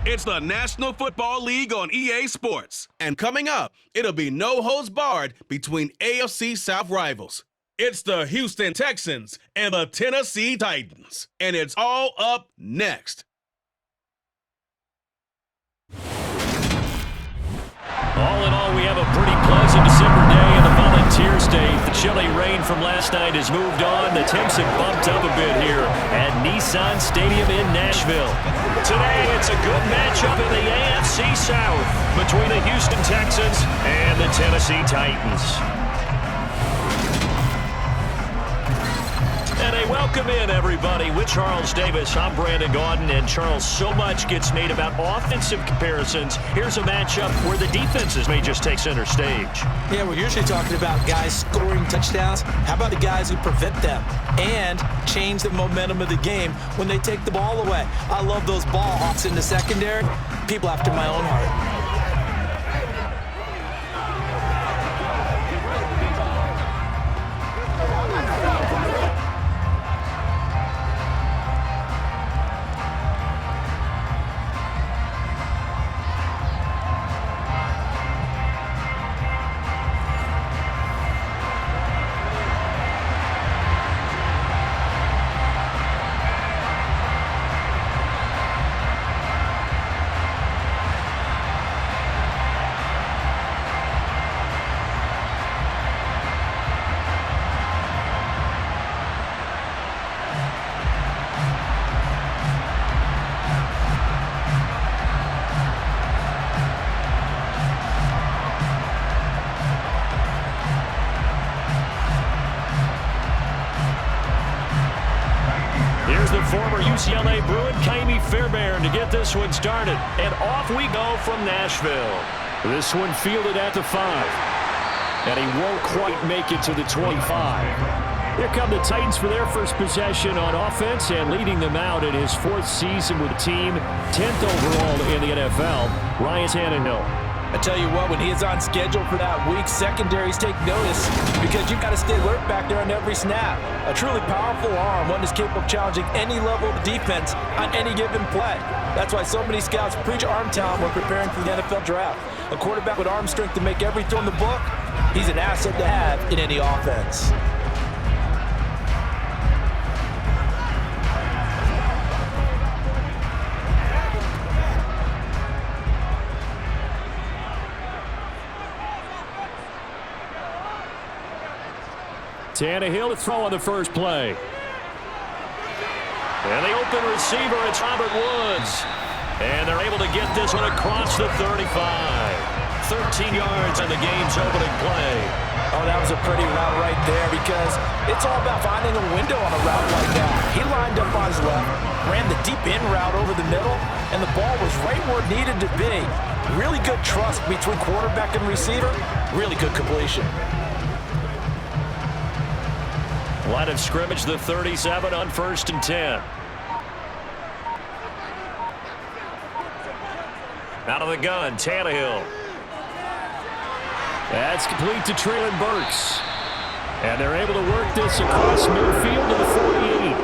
It's the National Football League on EA Sports. And coming up, it'll be no holds barred between AFC South rivals. It's the Houston Texans and the Tennessee Titans. And it's all up next. All in all, we have a pretty pleasant December day in the Volunteer State. The chilly rain from last night has moved on. The temps have bumped up a bit here at Nissan Stadium in Nashville. Today, it's a good matchup in the AFC South between the Houston Texans and the Tennessee Titans. And a welcome in, everybody, with Charles Davis. I'm Brandon Gaudin, and Charles, so much gets made about offensive comparisons. Here's a matchup where the defenses may just take center stage. Yeah, we're usually talking about guys scoring touchdowns. How about the guys who prevent them and change the momentum of the game when they take the ball away? I love those ball hawks in the secondary. People after my own heart. Former UCLA Bruin, Kaimi Fairbairn, to get this one started. And off we go from Nashville. This one fielded at the 5. And he won't quite make it to the 25. Here come the Titans for their first possession on offense, and leading them out in his 4th season with the team, 10th overall in the NFL, Ryan Tannehill. I tell you what, when he is on schedule for that week, secondaries take notice because you've got to stay alert back there on every snap. A truly powerful arm, one is capable of challenging any level of defense on any given play. That's why so many scouts preach arm talent when preparing for the NFL draft. A quarterback with arm strength to make every throw in the book, he's an asset to have in any offense. Tannehill to throw on the first play. And the open receiver, it's Robert Woods. And they're able to get this one across the 35. 13 yards on the game's opening play. Oh, that was a pretty route right there because it's all about finding a window on a route like that. He lined up on his left, ran the deep in route over the middle, and the ball was right where it needed to be. Really good trust between quarterback and receiver. Really good completion. Line of scrimmage, the 37 on 1st and 10. Out of the gun, Tannehill. That's complete to Traylon Burks. And they're able to work this across midfield to the 48.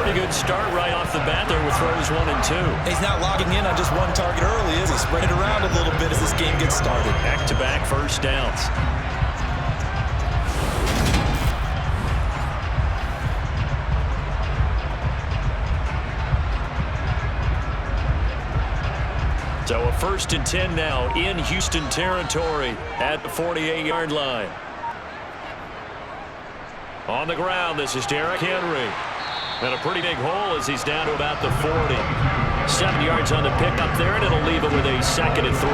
Pretty good start right off the bat there with throws 1 and 2. He's not logging in on just one target early, is he? Spread it around a little bit as this game gets started. Back-to-back first downs. So a 1st and 10 now in Houston territory at the 48-yard line. On the ground, this is Derrick Henry. And a pretty big hole as he's down to about the 40. 7 yards on the pickup there, and it'll leave it with a 2nd and 3.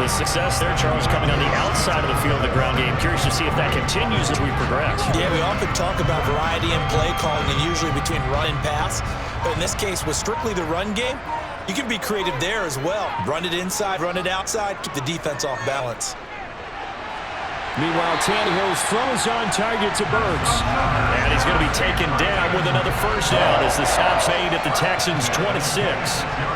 The success there, Charles, coming on the outside of the field of the ground game. Curious to see if that continues as we progress. Yeah, we often talk about variety in play calling and usually between run and pass. But in this case, with strictly the run game, you can be creative there as well. Run it inside, run it outside, keep the defense off balance. Meanwhile, Tannehill's throw is on target to Burks. And he's going to be taken down with another first down as the stop's made at the Texans' 26.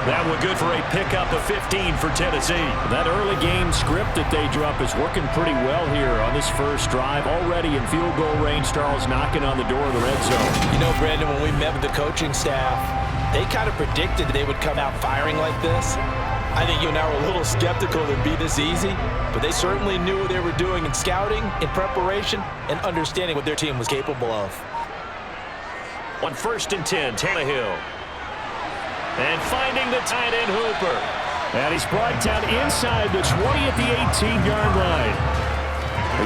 That one good for a pickup of 15 for Tennessee. That early game script that they drew up is working pretty well here on this first drive. Already in field goal range, Charles knocking on the door of the red zone. You know, Brandon, when we met with the coaching staff, They kind of predicted they would come out firing like this. I think you and I were a little skeptical it would be this easy, but they certainly knew what they were doing in scouting, in preparation, and understanding what their team was capable of. On 1st and 10, Tannehill. And finding the tight end Hooper. And he's brought down inside the 20 at the 18-yard line.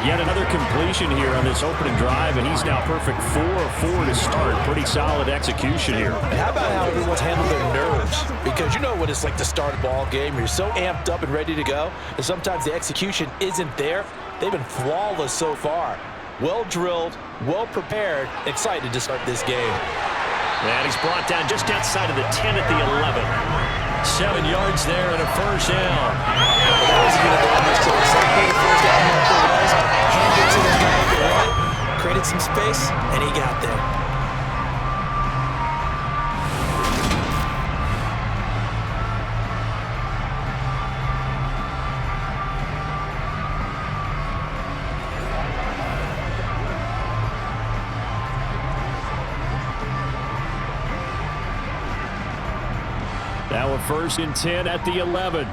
Again, another completion here on this opening drive, and he's now perfect 4 of 4 to start. Pretty solid execution here. And how about how everyone's handled their nerves? Because you know what it's like to start a ball game. You're so amped up and ready to go, and sometimes the execution isn't there. They've been flawless so far. Well drilled, well prepared, excited to start this game. And he's brought down just outside of the 10 at the 11. 7 yards there and a first down. That was a good advantage to exactly the first down marker was. Handed to the guy at the right, created some space, and he got there. Now a 1st and 10 at the 11.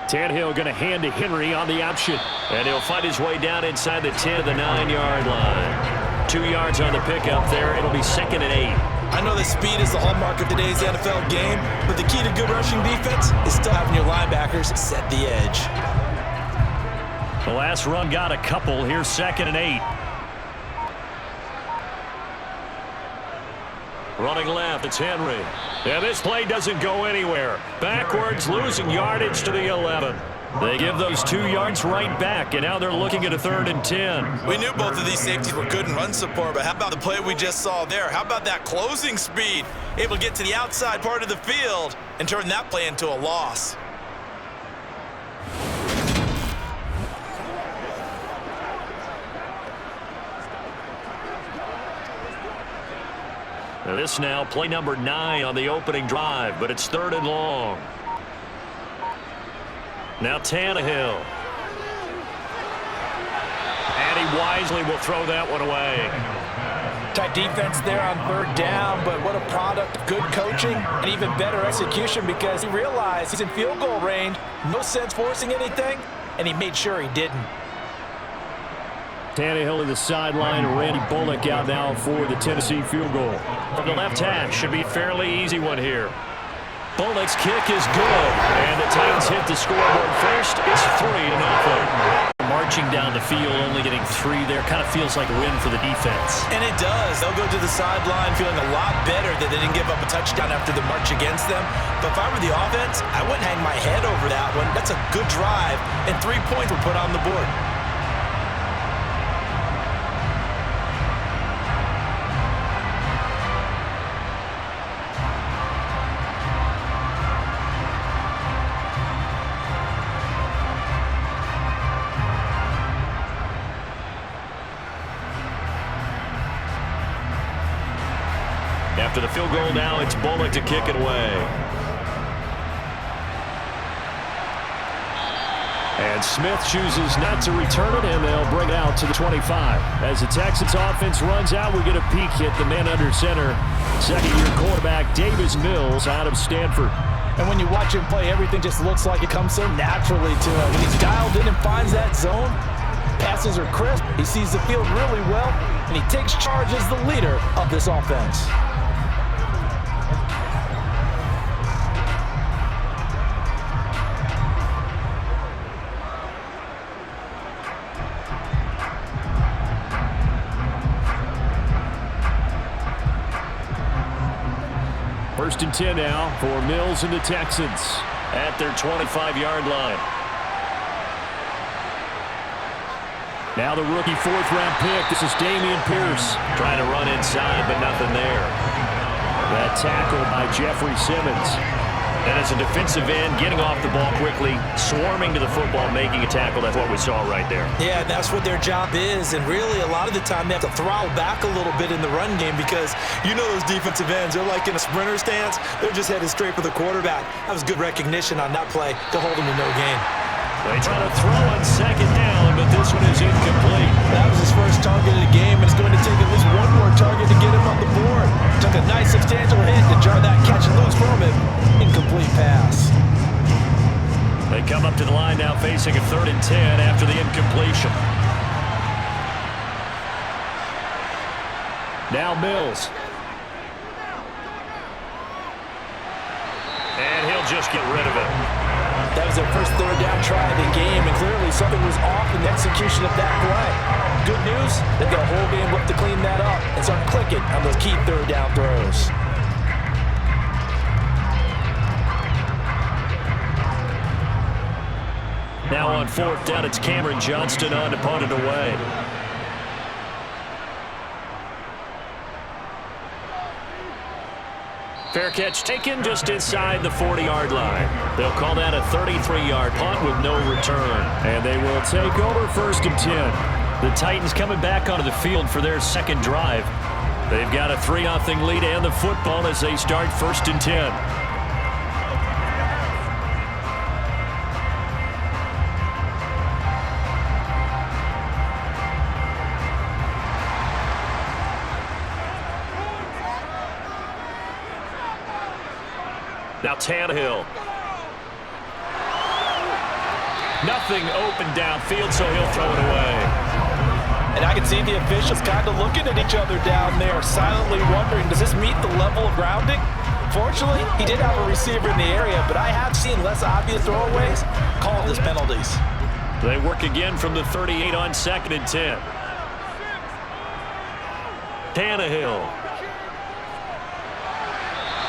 Tannehill going to hand to Henry on the option. And he'll find his way down inside the 10 to the 9-yard line. 2 yards on the pickup there. It'll be 2nd and 8. I know that speed is the hallmark of today's NFL game, but the key to good rushing defense is still having your linebackers set the edge. The last run got a couple. Here's 2nd and 8. Running left, it's Henry. And this play doesn't go anywhere. Backwards, losing yardage to the 11. They give those 2 yards right back, and now they're looking at a 3rd and 10. We knew both of these safeties were good in run support, but how about the play we just saw there? How about that closing speed? Able to get to the outside part of the field and turn that play into a loss. Now this now play number 9 on the opening drive, but it's 3rd and long. Now Tannehill. And he wisely will throw that one away. Tight defense there on 3rd down, but what a product of good coaching and even better execution because he realized he's in field goal range. No sense forcing anything, and he made sure he didn't. Tannehill to the sideline, and Randy Bullock out now for the Tennessee field goal. From the left hash, should be a fairly easy one here. Bullock's kick is good, and the Titans hit the scoreboard first. It's 3-0. Marching down the field, only getting 3 there, kind of feels like a win for the defense. And it does. They'll go to the sideline feeling a lot better that they didn't give up a touchdown after the march against them. But if I were the offense, I wouldn't hang my head over that one. That's a good drive, and 3 points were put on the board. After the field goal now, it's Bullock to kick it away. And Smith chooses not to return it, and they'll bring it out to the 25. As the Texans offense runs out, we get a peek hit the man under center. Second-year quarterback Davis Mills out of Stanford. And when you watch him play, everything just looks like it comes so naturally to him. When he's dialed in and finds that zone, passes are crisp, he sees the field really well, and he takes charge as the leader of this offense. First and 10 now for Mills and the Texans. At their 25-yard line. Now the rookie 4th-round pick. This is Dameon Pierce. Trying to run inside, but nothing there. That tackle by Jeffrey Simmons. And as a defensive end, getting off the ball quickly, swarming to the football, making a tackle. That's what we saw right there. Yeah, that's what their job is. And really, a lot of the time, they have to throttle back a little bit in the run game because you know those defensive ends, they're like in a sprinter stance. They're just headed straight for the quarterback. That was good recognition on that play to hold them to no gain. They try to throw on 2nd down, but this one is incomplete. That was his first target of the game, and it's going to take at least one more target to get him on the board. Took a nice substantial hit to jar that catch and lose from him. Incomplete pass. They come up to the line now facing a 3rd and 10 after the incompletion. Now Mills. And he'll just get rid of it. That was their first 3rd down try of the game, and clearly something was off in the execution of that play. Good news, they've got a whole game left to clean that up and start clicking on those key 3rd down throws. Now on 4th down, it's Cameron Johnston on to punt it away. Fair catch taken just inside the 40-yard line. They'll call that a 33-yard punt with no return. And they will take over 1st and 10. The Titans coming back onto the field for their second drive. They've got a 3-0 lead and the football as they start 1st and 10. Now Tannehill. Nothing open downfield, so he'll throw it away. And I can see the officials kind of looking at each other down there, silently wondering, does this meet the level of grounding? Fortunately, he did have a receiver in the area, but I have seen less obvious throwaways called as penalties. They work again from the 38 on 2nd and 10. Tannehill.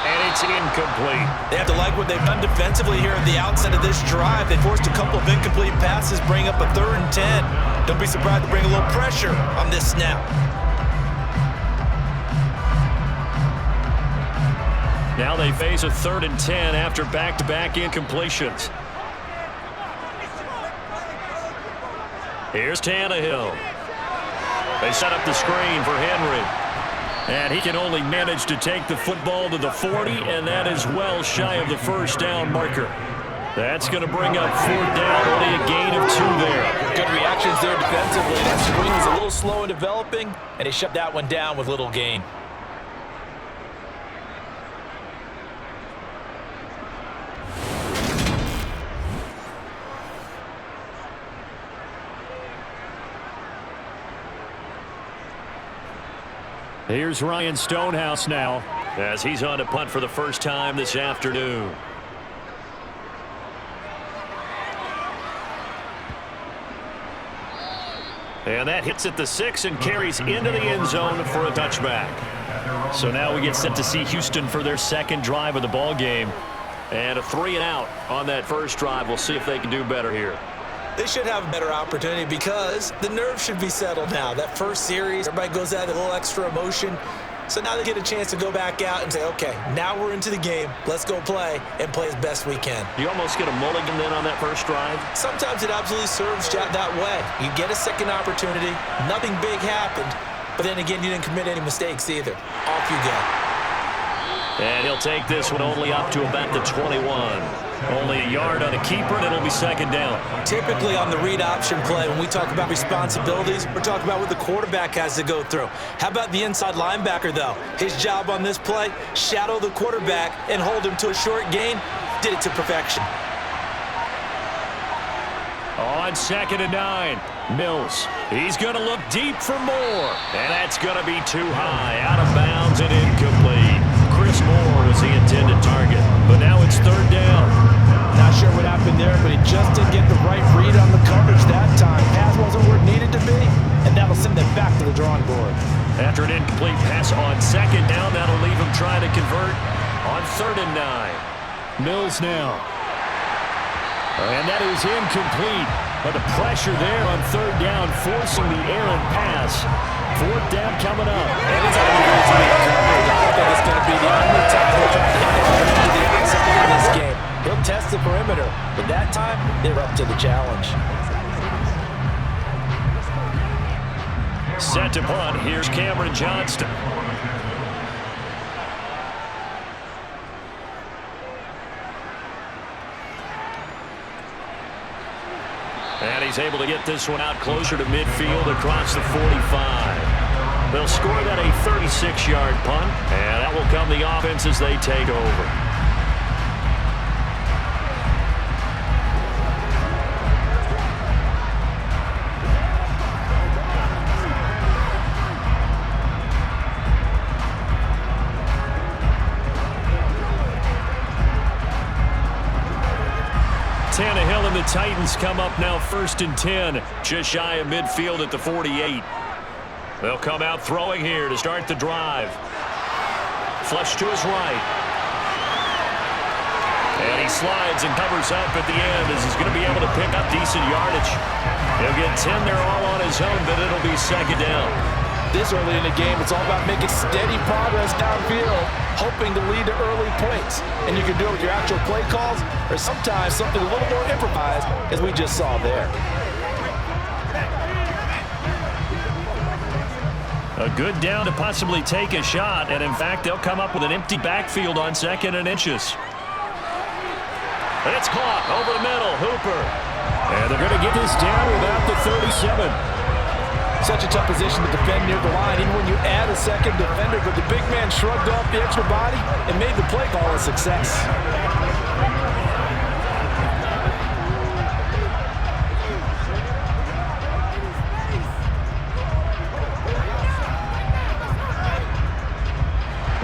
And it's incomplete. They have to like what they've done defensively here at the outset of this drive. They forced a couple of incomplete passes, bring up a 3rd and 10. Don't be surprised to bring a little pressure on this snap. Now they face a 3rd and 10 after back-to-back incompletions. Here's Tannehill. They set up the screen for Henry. And he can only manage to take the football to the 40, and that is well shy of the 1st down marker. That's going to bring up 4th down, only a gain of 2 there. Good reactions there defensively. That screen was a little slow in developing, and he shut that one down with little gain. Here's Ryan Stonehouse now as he's on to punt for the first time this afternoon. And that hits at the 6 and carries into the end zone for a touchback. So now we get set to see Houston for their second drive of the ball game. And a 3-and-out on that first drive. We'll see if they can do better here. They should have a better opportunity because the nerves should be settled now. That first series, everybody goes out with a little extra emotion. So now they get a chance to go back out and say, okay, now we're into the game. Let's go play and play as best we can. You almost get a mulligan then on that first drive? Sometimes it absolutely serves that way. You get a second opportunity. Nothing big happened. But then again, you didn't commit any mistakes either. Off you go. And he'll take this one only up to about the 21. Only a yard on a keeper, and it'll be 2nd down. Typically on the read option play, when we talk about responsibilities, we're talking about what the quarterback has to go through. How about the inside linebacker, though? His job on this play, shadow the quarterback and hold him to a short gain. Did it to perfection. On 2nd and 9, Mills. He's going to look deep for more. And that's going to be too high. Out of bounds and incomplete. Chris Moore was the intended target, but now it's 3rd down. Not sure what happened there, but he just didn't get the right read on the coverage that time. Pass wasn't where it needed to be, and that'll send them back to the drawing board. After an incomplete pass on 2nd down, that'll leave him trying to convert on 3rd and 9. Mills now. And that is incomplete, but the pressure there on 3rd down, forcing the errant pass. 4th down coming up. And it's going to be great to be covered. I think it's going to be the only time they'll try to hit it to the outside in this game. He'll test the perimeter, but that time, they're up to the challenge. Set to punt. Here's Cameron Johnston. And he's able to get this one out closer to midfield across the 45. They'll score that a 36-yard punt, and that will come the offense as they take over. Tannehill and the Titans come up now 1st and 10, just shy of midfield at the 48. They'll come out throwing here to start the drive. Flush to his right. And he slides and covers up at the end as he's going to be able to pick up decent yardage. He'll get 10 there all on his own, but it'll be 2nd down. This early in the game, it's all about making steady progress downfield, hoping to lead to early points. And you can do it with your actual play calls or sometimes something a little more improvised, as we just saw there. A good down to possibly take a shot, and in fact, they'll come up with an empty backfield on 2nd and inches. And it's caught over the middle, Hooper. And they're going to get this down without the 37. Such a tough position to defend near the line, even when you add a second defender, but the big man shrugged off the extra body and made the play call a success.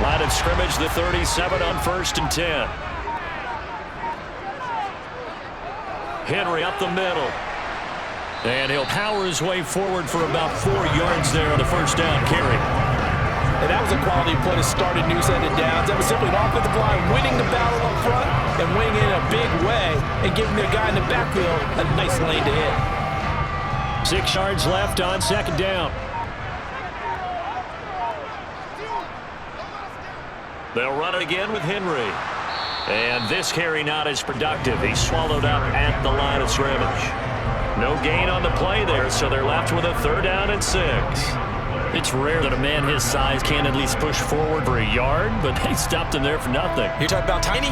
Line of scrimmage, the 37 on 1st and 10. Henry up the middle. And he'll power his way forward for about 4 yards there on the 1st down carry. And that was a quality play to start a news-ended downs. That was simply an offensive line winning the battle up front and winning in a big way and giving the guy in the backfield a nice lane to hit. 6 yards left on 2nd down. They'll run it again with Henry. And this carry not as productive. He's swallowed up at the line of scrimmage. No gain on the play there, so they're left with a 3rd down and 6. It's rare that a man his size can at least push forward for a yard, but they stopped him there for nothing. You're talking about tiny?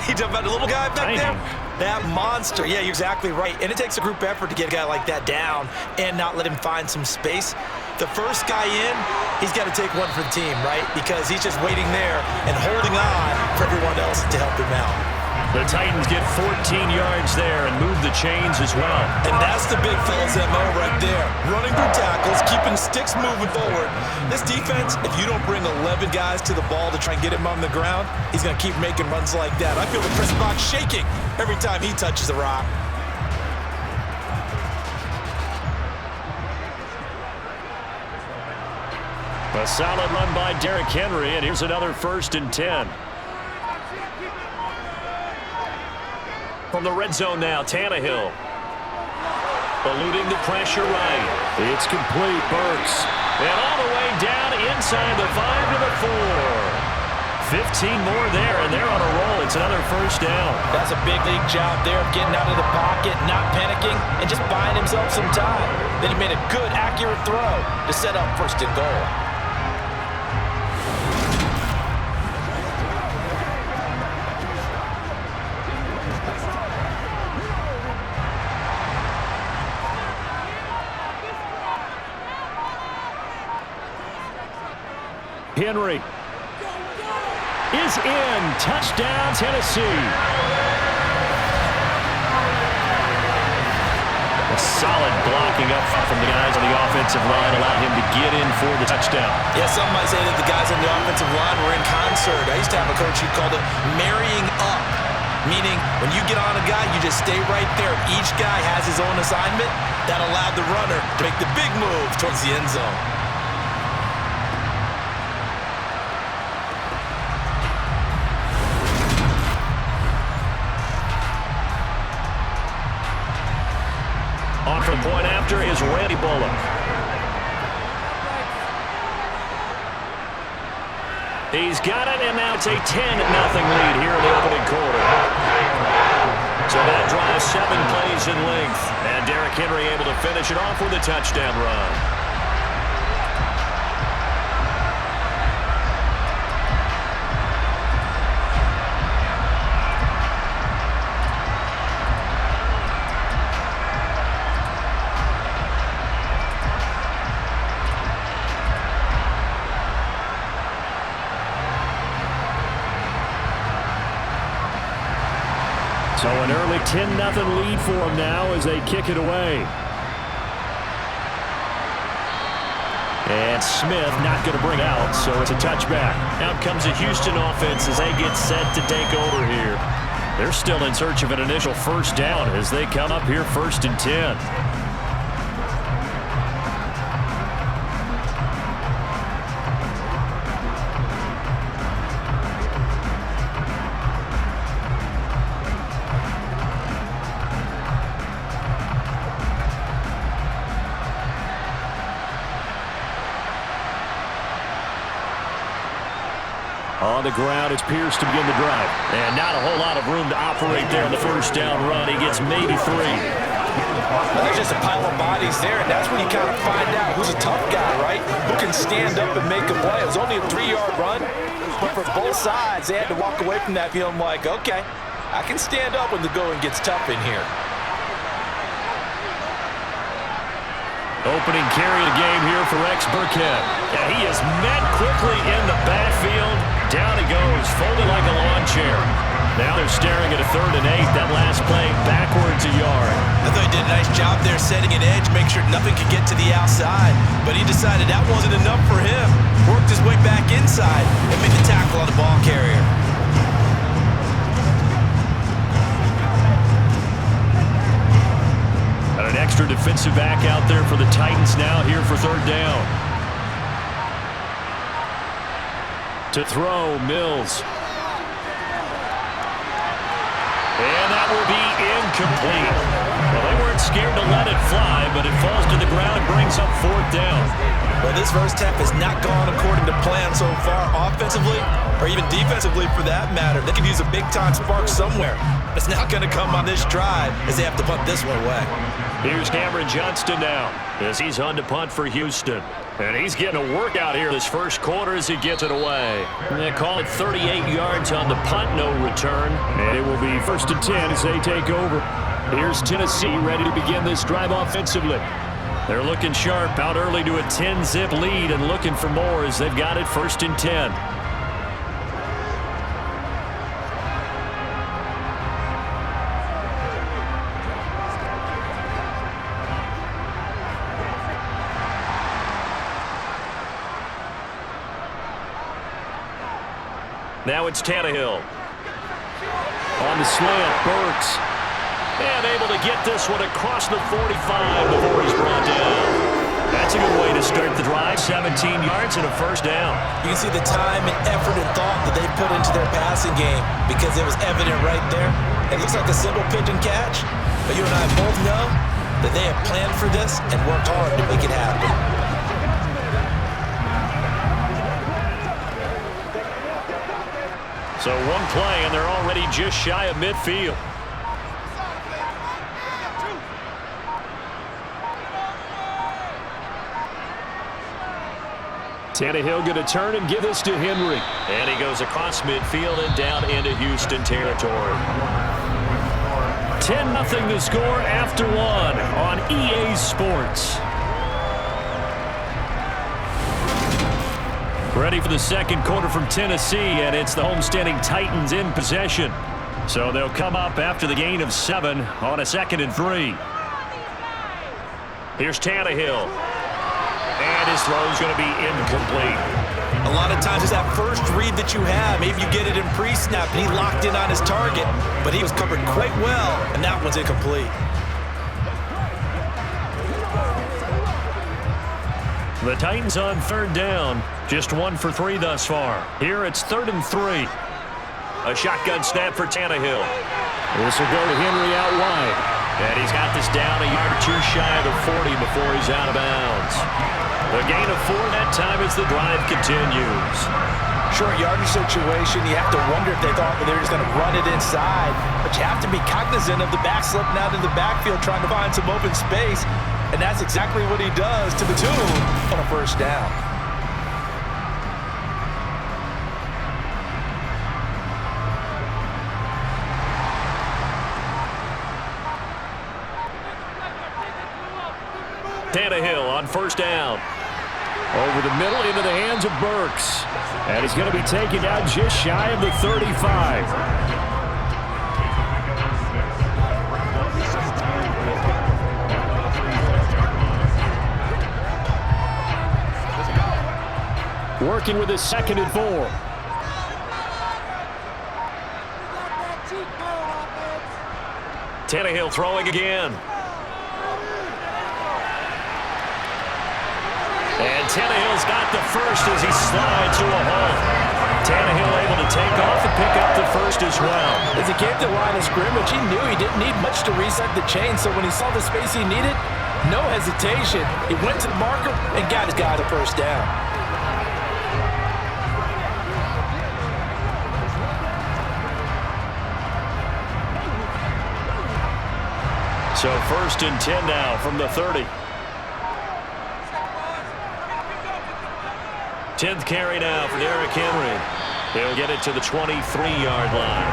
You're talking about the little guy back there? That monster. Yeah, you're exactly right. And it takes a group effort to get a guy like that down and not let him find some space. The first guy in, he's got to take one for the team, right? Because he's just waiting there and holding on for everyone else to help him out. The Titans get 14 yards there and move the chains as well. And that's the big fella's MO right there. Running through tackles, keeping sticks moving forward. This defense, if you don't bring 11 guys to the ball to try and get him on the ground, he's going to keep making runs like that. I feel the press box shaking every time he touches the rock. A solid run by Derrick Henry, and here's another 1st and 10. From the red zone now, Tannehill. Eluding the pressure right. It's complete, Burks. And all the way down inside the 5 to the 4. 15 more there, and they're on a roll. It's another 1st down. That's a big league job there of getting out of the pocket, not panicking, and just buying himself some time. Then he made a good, accurate throw to set up 1st and goal. Henry is in. Touchdown, Tennessee. A solid blocking up from the guys on the offensive line allowed him to get in for the touchdown. Yeah, some might say that the guys on the offensive line were in concert. I used to have a coach who called it marrying up, meaning when you get on a guy, you just stay right there. Each guy has his own assignment. That allowed the runner to make the big move towards the end zone. On from point after is Randy Bullock. He's got it, and now it's a 10-0 lead here in the opening quarter. So that drives 7 plays in length, and Derrick Henry able to finish it off with a touchdown run. An early 10-0 lead for them now as they kick it away. And Smith not going to bring out, so it's a touchback. Out comes the Houston offense as they get set to take over here. They're still in search of an initial first down as they come up here 1st and 10. On the ground, it's Pierce to begin the drive. And not a whole lot of room to operate there on the first down run. He gets maybe 3. Well, there's just a pile of bodies there, and that's when you kind of find out who's a tough guy, right? Who can stand up and make a play. It was only a 3-yard run, but for both sides, they had to walk away from that feeling like, okay, I can stand up when the going gets tough in here. Opening carry of the game here for Rex Burkhead. Yeah, he is met quickly in the backfield. Down he goes, folded like a lawn chair. Now they're staring at a 3rd and 8. That last play backwards a yard. I thought he did a nice job there setting an edge, make sure nothing could get to the outside. But he decided that wasn't enough for him. Worked his way back inside and made the tackle on the ball carrier. An extra defensive back out there for the Titans now here for 3rd down. To throw, Mills. And that will be incomplete. Well, they weren't scared to let it fly, but it falls to the ground and brings up 4th down. Well, this first half has not gone according to plan so far, offensively or even defensively for that matter. They could use a big-time spark somewhere. It's not going to come on this drive as they have to punt this one away. Here's Cameron Johnston now as he's on to punt for Houston. And he's getting a workout here this first quarter as he gets it away. They call it 38 yards on the punt, no return. And it will be 1st and 10 as they take over. Here's Tennessee ready to begin this drive offensively. They're looking sharp, out early to a 10-zip lead and looking for more as they've got it 1st and 10. Now it's Tannehill. On the slant, Burks. And able to get this one across the 45 before he's brought down. That's a good way to start the drive. 17 yards and a 1st down. You can see the time and effort and thought that they put into their passing game because it was evident right there. It looks like a simple pitch and catch, but you and I both know that they have planned for this and worked hard to make it happen. So one play, and they're already just shy of midfield. Tannehill going to turn and give this to Henry. And he goes across midfield and down into Houston territory. 10-0 the score after 1 on EA Sports. Ready for the second quarter from Tennessee, and it's the homestanding Titans in possession. So they'll come up after the gain of 7 on a 2nd and 3. Here's Tannehill. And his throw's going to be incomplete. A lot of times it's that first read that you have. Maybe you get it in pre-snap, and he locked in on his target, but he was covered quite well, and that one's incomplete. The Titans on 3rd down. Just 1 for 3 thus far. Here it's 3rd and 3. A shotgun snap for Tannehill. This will go to Henry out wide. And he's got this down a yard or two shy of the 40 before he's out of bounds. The gain of 4 that time as the drive continues. Short yardage situation, you have to wonder if they thought that they were just going to run it inside. But you have to be cognizant of the back slipping out in the backfield trying to find some open space. And that's exactly what he does to the tune on a 1st down. Tannehill on 1st down. Over the middle into the hands of Burks. And he's going to be taken down just shy of the 35. Working with his 2nd and 4. Tannehill throwing again. And Tannehill's got the first as he slides to a hole. Tannehill able to take off and pick up the first as well. As he came to the line of scrimmage, he knew he didn't need much to reset the chain, so when he saw the space he needed, no hesitation. He went to the marker and got his guy the first down. So 1st and 10 now from the 30. 10th carry now for Derrick Henry. He'll get it to the 23-yard line.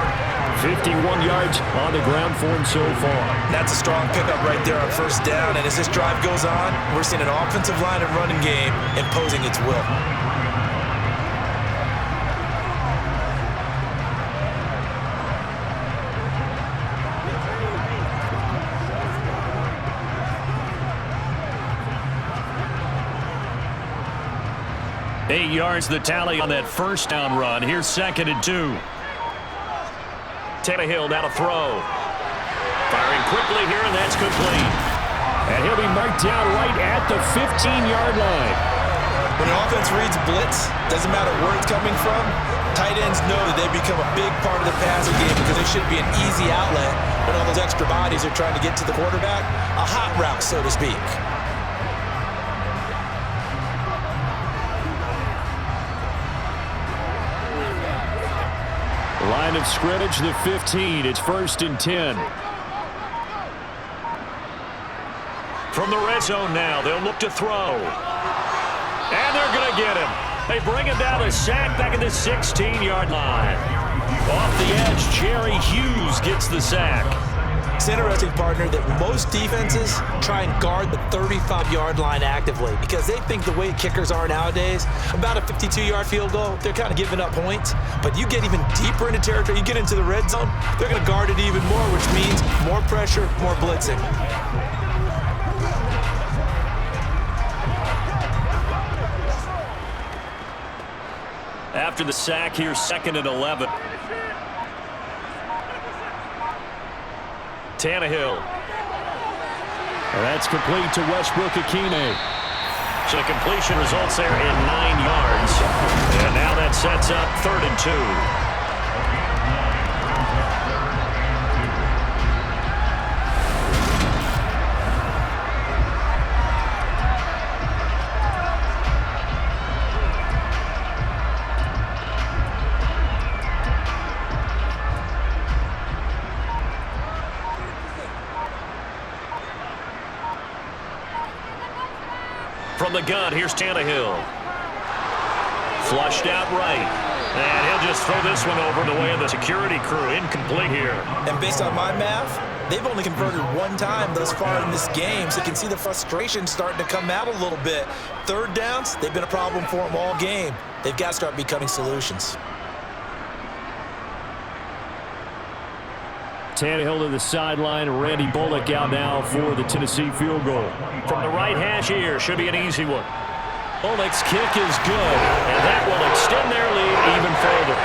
51 yards on the ground for him so far. That's a strong pickup right there on 1st down. And as this drive goes on, we're seeing an offensive line and running game imposing its will. Eight yards the tally on that 1st down run. Here's 2nd and 2. Tannehill now to throw. Firing quickly here, and that's complete. And he'll be marked down right at the 15-yard line. When an offense reads blitz, doesn't matter where it's coming from, tight ends know that they become a big part of the passing game because they should be an easy outlet when all those extra bodies are trying to get to the quarterback. A hot route, so to speak. Line of scrimmage, the 15. It's 1st and 10. From the red zone now, they'll look to throw. And they're going to get him. They bring him down a sack back at the 16-yard line. Off the edge, Jerry Hughes gets the sack. It's interesting, partner, that most defenses try and guard the 35-yard line actively because they think the way kickers are nowadays, about a 52-yard field goal, they're kind of giving up points. But you get even deeper into territory, you get into the red zone, they're going to guard it even more, which means more pressure, more blitzing. After the sack, here's 2nd and 11. Tannehill. And that's complete to Westbrook-Ikhine. So the completion results there in 9 yards. And now that sets up 3rd and 2. From the gun, here's Tannehill. Flushed out right. And he'll just throw this one over the way of the security crew. Incomplete here. And based on my math, they've only converted one time thus far in this game, so you can see the frustration starting to come out a little bit. 3rd downs, they've been a problem for them all game. They've got to start becoming solutions. Tannehill to the sideline. Randy Bullock out now for the Tennessee field goal. From the right hash here, should be an easy one. Bullock's kick is good, and that will extend their lead even further.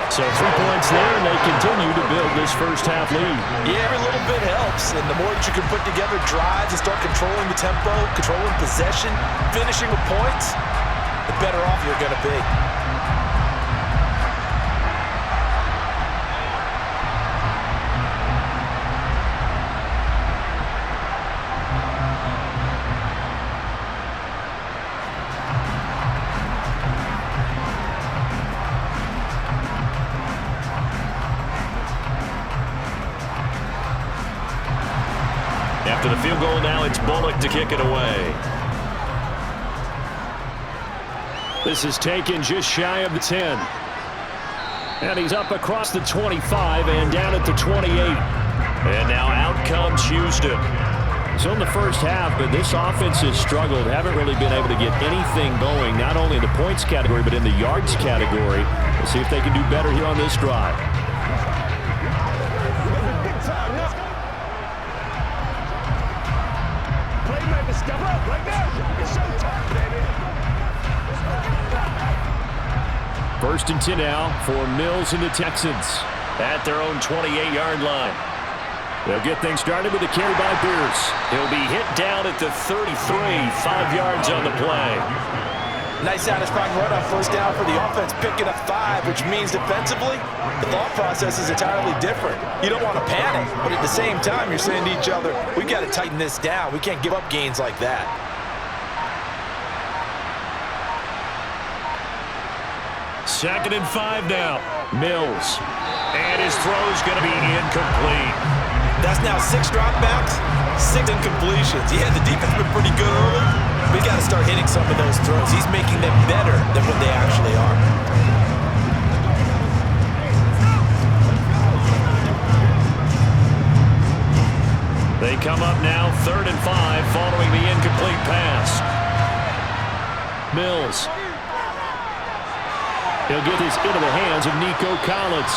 So 3 points there, and they continue to build this first half lead. Yeah, every little bit helps, and the more that you can put together drives and start controlling the tempo, controlling possession, finishing with points, the better off you're going to be. After the field goal now, it's Bullock to kick it away. This is taken just shy of the 10. And he's up across the 25 and down at the 28. And now out comes Houston. So in the first half, but this offense has struggled. Haven't really been able to get anything going, not only in the points category, but in the yards category. We'll see if they can do better here on this drive. Step up right now. It's showtime, baby. First and 10 now for Mills and the Texans at their own 28-yard line. They'll get things started with a carry by Pierce. He'll be hit down at the 33, 5 yards on the play. Nice satisfying run on first down for the offense, picking up 5, which means defensively, the thought process is entirely different. You don't want to panic, but at the same time, you're saying to each other, we've got to tighten this down. We can't give up gains like that. Second and 5 now. Mills. And his throw's going to be incomplete. That's now 6 dropbacks, 6 incompletions. Yeah, the defense has been pretty good early. We got to start hitting some of those throws. He's making them better than what they actually are. They come up now, 3rd and 5, following the incomplete pass. Mills. He'll get this into the hands of Nico Collins.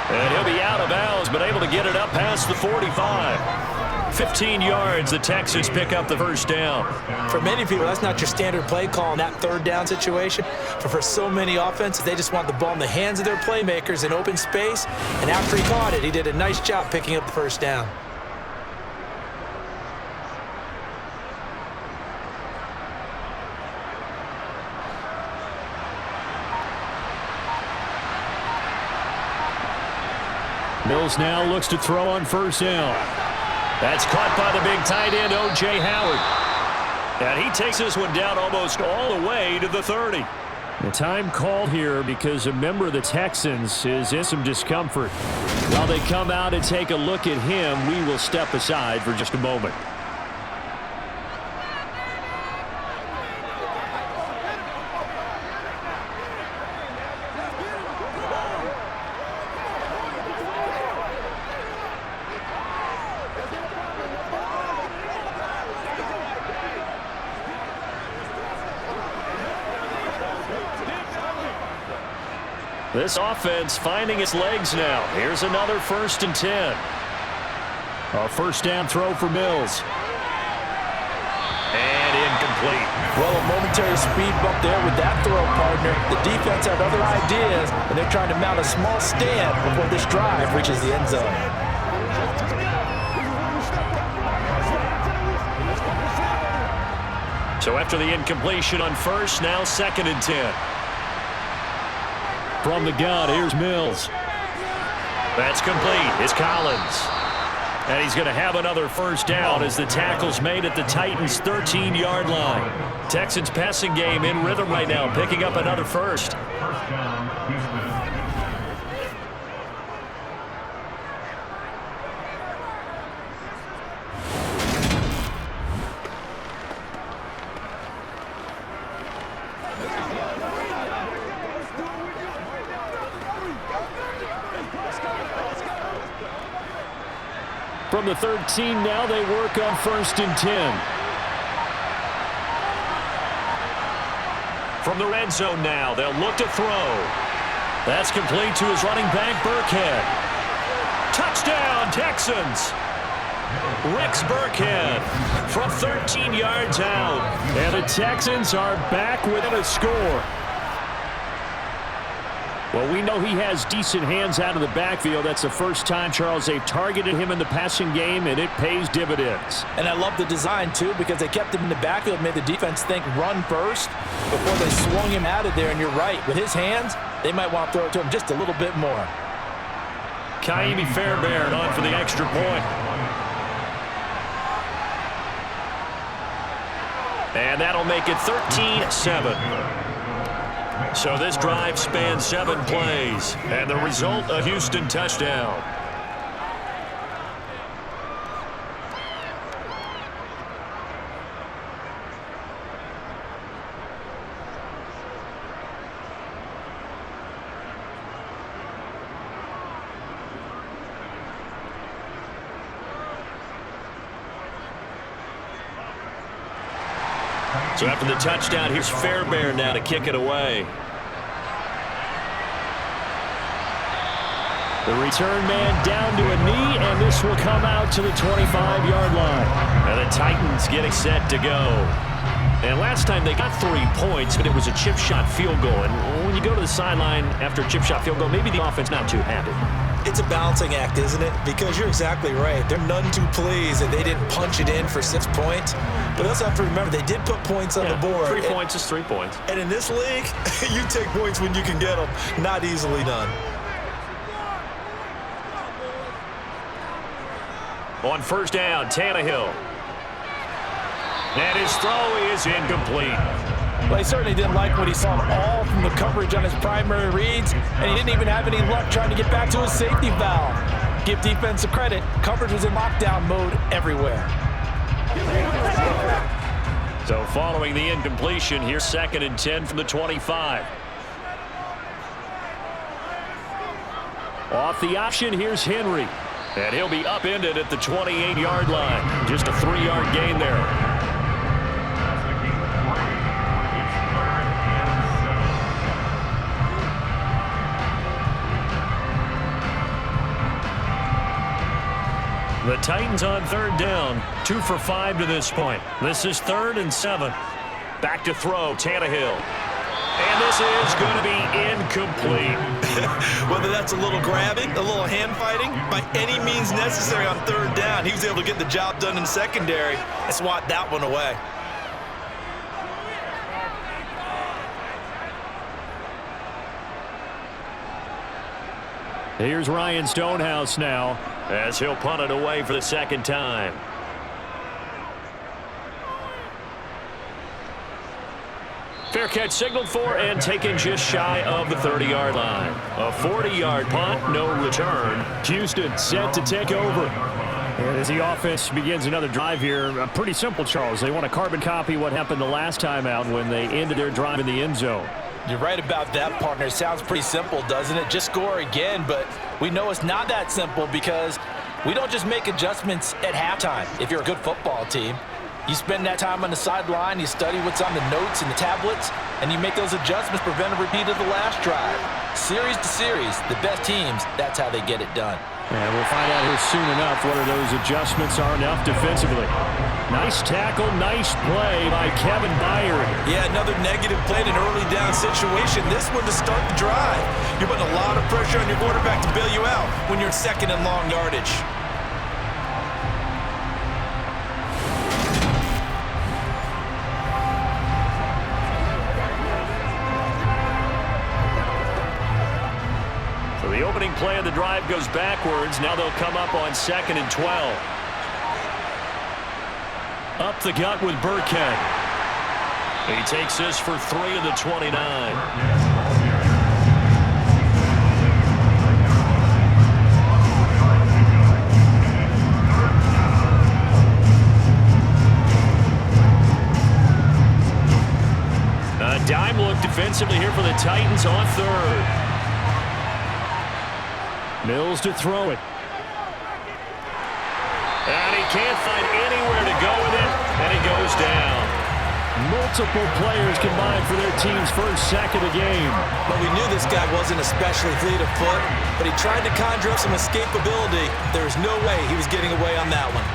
And he'll be out of bounds, but able to get it up past the 45. 15 yards, the Texans pick up the first down. For many people, that's not your standard play call in that 3rd down situation. But for so many offenses, they just want the ball in the hands of their playmakers in open space. And after he caught it, he did a nice job picking up the first down. Mills now looks to throw on first down. That's caught by the big tight end, O.J. Howard. And he takes this one down almost all the way to the 30. The time called here because a member of the Texans is in some discomfort. While they come out and take a look at him, we will step aside for just a moment. This offense finding its legs now. Here's another 1st and 10. A first down throw for Mills. And incomplete. Well, a momentary speed bump there with that throw, partner. The defense had other ideas, and they're trying to mount a small stand before this drive reaches the end zone. So after the incompletion on first, now 2nd and 10. From the gun, here's Mills. That's complete. It's Collins. And he's going to have another first down as the tackle's made at the Titans' 13-yard line. Texans passing game in rhythm right now, picking up another first. From the 13 now, they work on 1st and 10. From the red zone now, they'll look to throw. That's complete to his running back, Burkhead. Touchdown, Texans! Rex Burkhead from 13 yards out. And the Texans are back within a score. Well, we know he has decent hands out of the backfield. That's the first time, Charles, they've targeted him in the passing game, and it pays dividends. And I love the design, too, because they kept him in the backfield, made the defense think run first before they swung him out of there. And you're right, with his hands, they might want to throw it to him just a little bit more. Kaimi Fairbairn on for the extra point. And that'll make it 13-7. So this drive spans 7 plays, and the result, a Houston touchdown. So after the touchdown, here's Fairbairn now to kick it away. The return man down to a knee, and this will come out to the 25-yard line. And the Titans getting set to go. And last time they got 3 points, but it was a chip shot field goal. And when you go to the sideline after a chip shot field goal, maybe the offense not too happy. It's a balancing act, isn't it? Because you're exactly right. They're none too pleased that they didn't punch it in for 6 points. But also have to remember, they did put points on the board. 3 points is 3 points. And in this league, you take points when you can get them. Not easily done. On first down, Tannehill. And his throw is incomplete. Well, he certainly didn't like what he saw all from the coverage on his primary reads, and he didn't even have any luck trying to get back to his safety valve. Give defensive credit. Coverage was in lockdown mode everywhere. So following the incompletion, here's 2nd and 10 from the 25. Off the option, here's Henry. And he'll be upended at the 28-yard line. Just a 3-yard gain there. The Titans on 3rd down, 2 for 5 to this point. This is 3rd and 7. Back to throw, Tannehill. And this is going to be incomplete. Whether that's a little grabbing, a little hand fighting, by any means necessary on 3rd down, he was able to get the job done in secondary and swat that one away. Here's Ryan Stonehouse now as he'll punt it away for the 2nd time. Fair catch signaled for and taken just shy of the 30-yard line. A 40-yard punt, no return. Houston set to take over. And as the offense begins another drive here, pretty simple, Charles. They want to carbon copy what happened the last time out when they ended their drive in the end zone. You're right about that, partner. It sounds pretty simple, doesn't it? Just score again, but we know it's not that simple because we don't just make adjustments at halftime. If you're a good football team, you spend that time on the sideline, you study what's on the notes and the tablets, and you make those adjustments, prevent a repeat of the last drive. Series to series, the best teams, that's how they get it done. And we'll find out here soon enough whether those adjustments are enough defensively. Nice tackle, nice play by Kevin Byard. Yeah, another negative play in an early down situation. This one to start the drive. You're putting a lot of pressure on your quarterback to bail you out when you're 2nd and long yardage. So the opening play of the drive goes backwards. Now they'll come up on 2nd and 12. Up the gut with Burkhead. He takes this for 3 of the 29. A dime look defensively here for the Titans on 3rd. Mills to throw it. And he can't find anywhere to go with it, and he goes down. Multiple players combined for their team's first sack of the game. But we knew this guy wasn't especially fleet of foot, but he tried to conjure up some escapability. There's no way he was getting away on that one.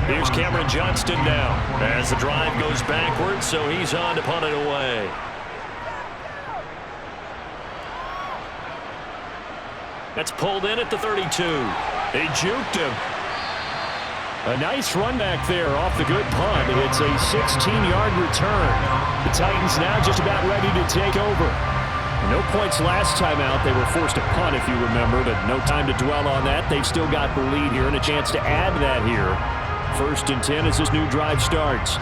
Here's Cameron Johnston now as the drive goes backwards, so he's on to punt it away. That's pulled in at the 32. They juked him. A nice run back there off the good punt. It's a 16-yard return. The Titans now just about ready to take over. No points last time out. They were forced to punt, if you remember, but no time to dwell on that. They've still got the lead here and a chance to add that here. 1st and 10 as this new drive starts.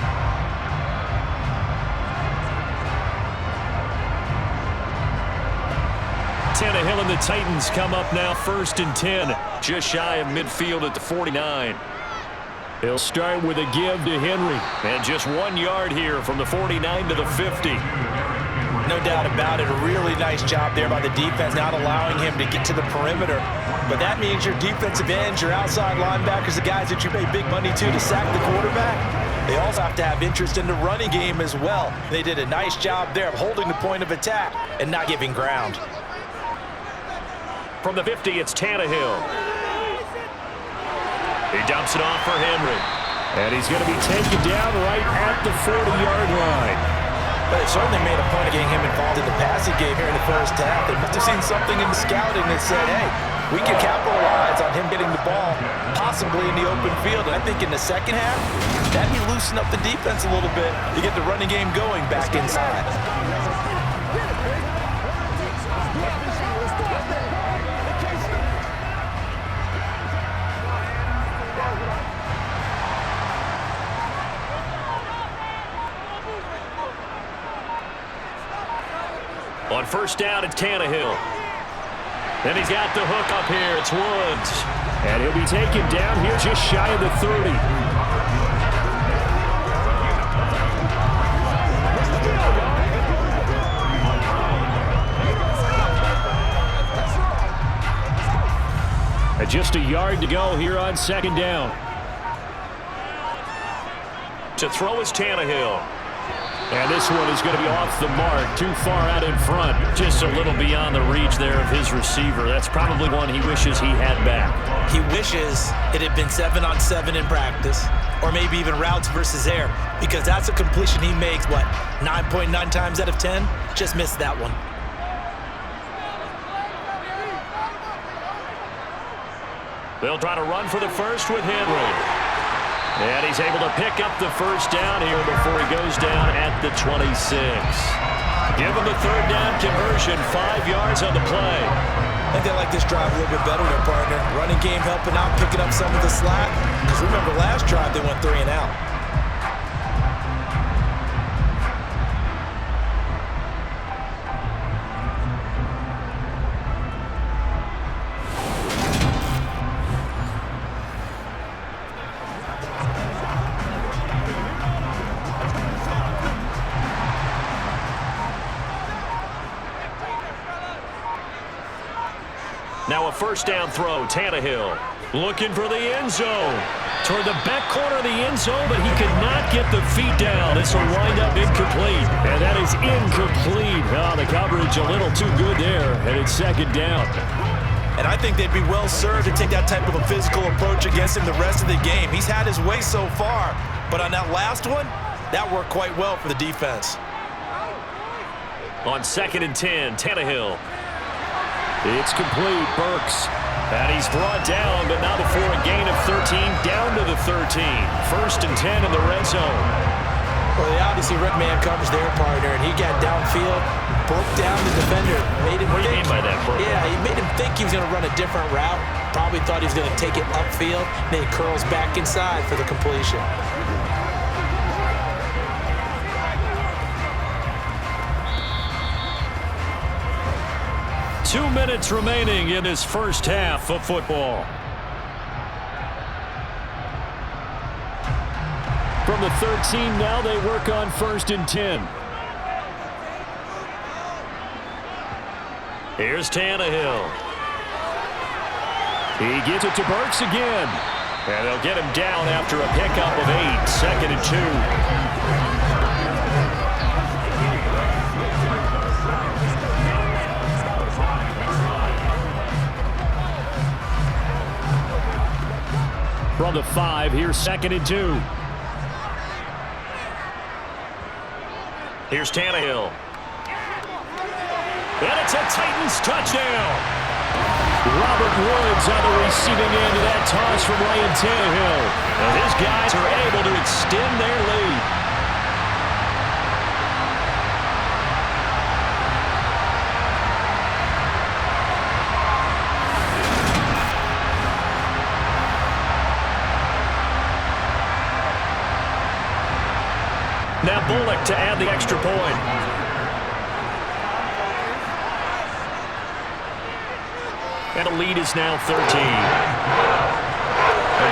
Tannehill and the Titans come up now 1st and 10. Just shy of midfield at the 49. He'll start with a give to Henry. And just 1 yard here from the 49 to the 50. No doubt about it. A really nice job there by the defense, not allowing him to get to the perimeter. But that means your defensive ends, your outside linebackers, the guys that you pay big money to sack the quarterback, they also have to have interest in the running game as well. They did a nice job there of holding the point of attack and not giving ground. From the 50, it's Tannehill. He dumps it off for Henry. And he's going to be taken down right at the 40-yard line. But they certainly made a point of getting him involved in the passing game here in the first half. They must have seen something in the scouting that said, hey, we can capitalize on him getting the ball, possibly in the open field. And I think in the second half, that may loosen up the defense a little bit to get the running game going back inside. On first down, it's Tannehill. Then he's got the hook up here. It's Woods. And he'll be taken down here just shy of the 30. And just a yard to go here on second down. To throw is Tannehill. And this one is going to be off the mark, too far out in front. Just a little beyond the reach there of his receiver. That's probably one he wishes he had back. He wishes it had been 7-on-7 in practice, or maybe even routes versus air, because that's a completion he makes, 9.9 times out of 10? Just missed that one. They'll try to run for the first with Henry. And he's able to pick up the first down here before he goes down at the 26. Give him the third down conversion, 5 yards on the play. I think they like this drive a little bit better, their partner. Running game helping out, picking up some of the slack. Because remember, last drive they went 3 and out. Now a first down throw, Tannehill looking for the end zone. Toward the back corner of the end zone, but he could not get the feet down. This will wind up incomplete. And that is incomplete. Oh, the coverage a little too good there, and it's second down. And I think they'd be well served to take that type of a physical approach against him the rest of the game. He's had his way so far, but on that last one, that worked quite well for the defense. On 2nd and 10, Tannehill. It's complete, Burks. And he's brought down, but not before a gain of 13, down to the 13. 1st and 10 in the red zone. Well, they obviously Rick Man covers their partner, and he got downfield, broke down the defender. Made him what do you mean by that, Burks? Yeah, he made him think he was going to run a different route. Probably thought he was going to take it upfield. Then he curls back inside for the completion. 2 minutes remaining in this first half of football. From the 13 now, they work on 1st and 10. Here's Tannehill. He gets it to Burks again. And they'll get him down after a pickup of 8. 2nd and 2. From the 5, here's 2nd and 2. Here's Tannehill. And it's a Titans touchdown. Robert Woods on the receiving end of that toss from Ryan Tannehill. And his guys are able to extend their lead. Now Bullock to add the extra point. And the lead is now 13. A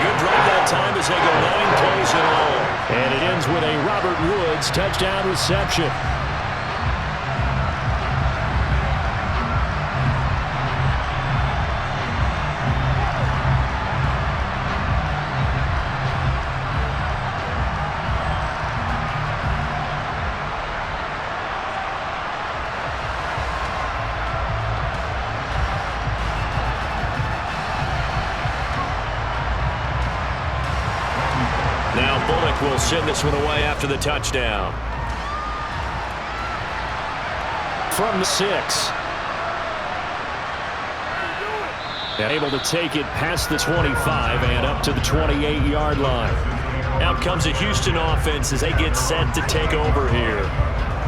good drive that time as they go 9 plays in all. And it ends with a Robert Woods touchdown reception. quarterback will send this one away after the touchdown. From the 6. And able to take it past the 25 and up to the 28-yard line. Out comes a Houston offense as they get set to take over here.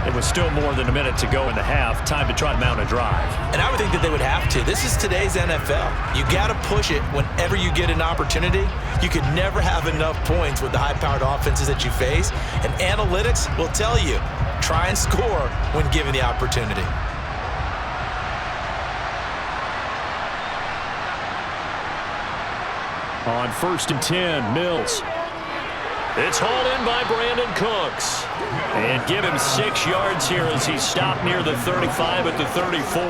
It was still more than a minute to go in the half. Time to try to mount a drive. And I would think that they would have to. This is today's NFL. You got to push it whenever you get an opportunity. You could never have enough points with the high-powered offenses that you face. And analytics will tell you, try and score when given the opportunity. On 1st and 10, Mills. It's hauled in by Brandon Cooks. And give him 6 yards here as he stopped near the 35 at the 34.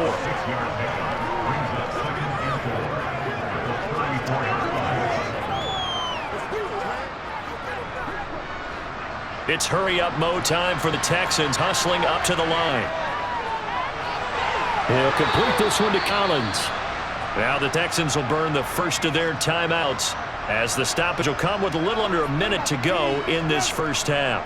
It's hurry-up mode time for the Texans, hustling up to the line. He'll complete this one to Collins. Now the Texans will burn the first of their timeouts as the stoppage will come with a little under a minute to go in this first half.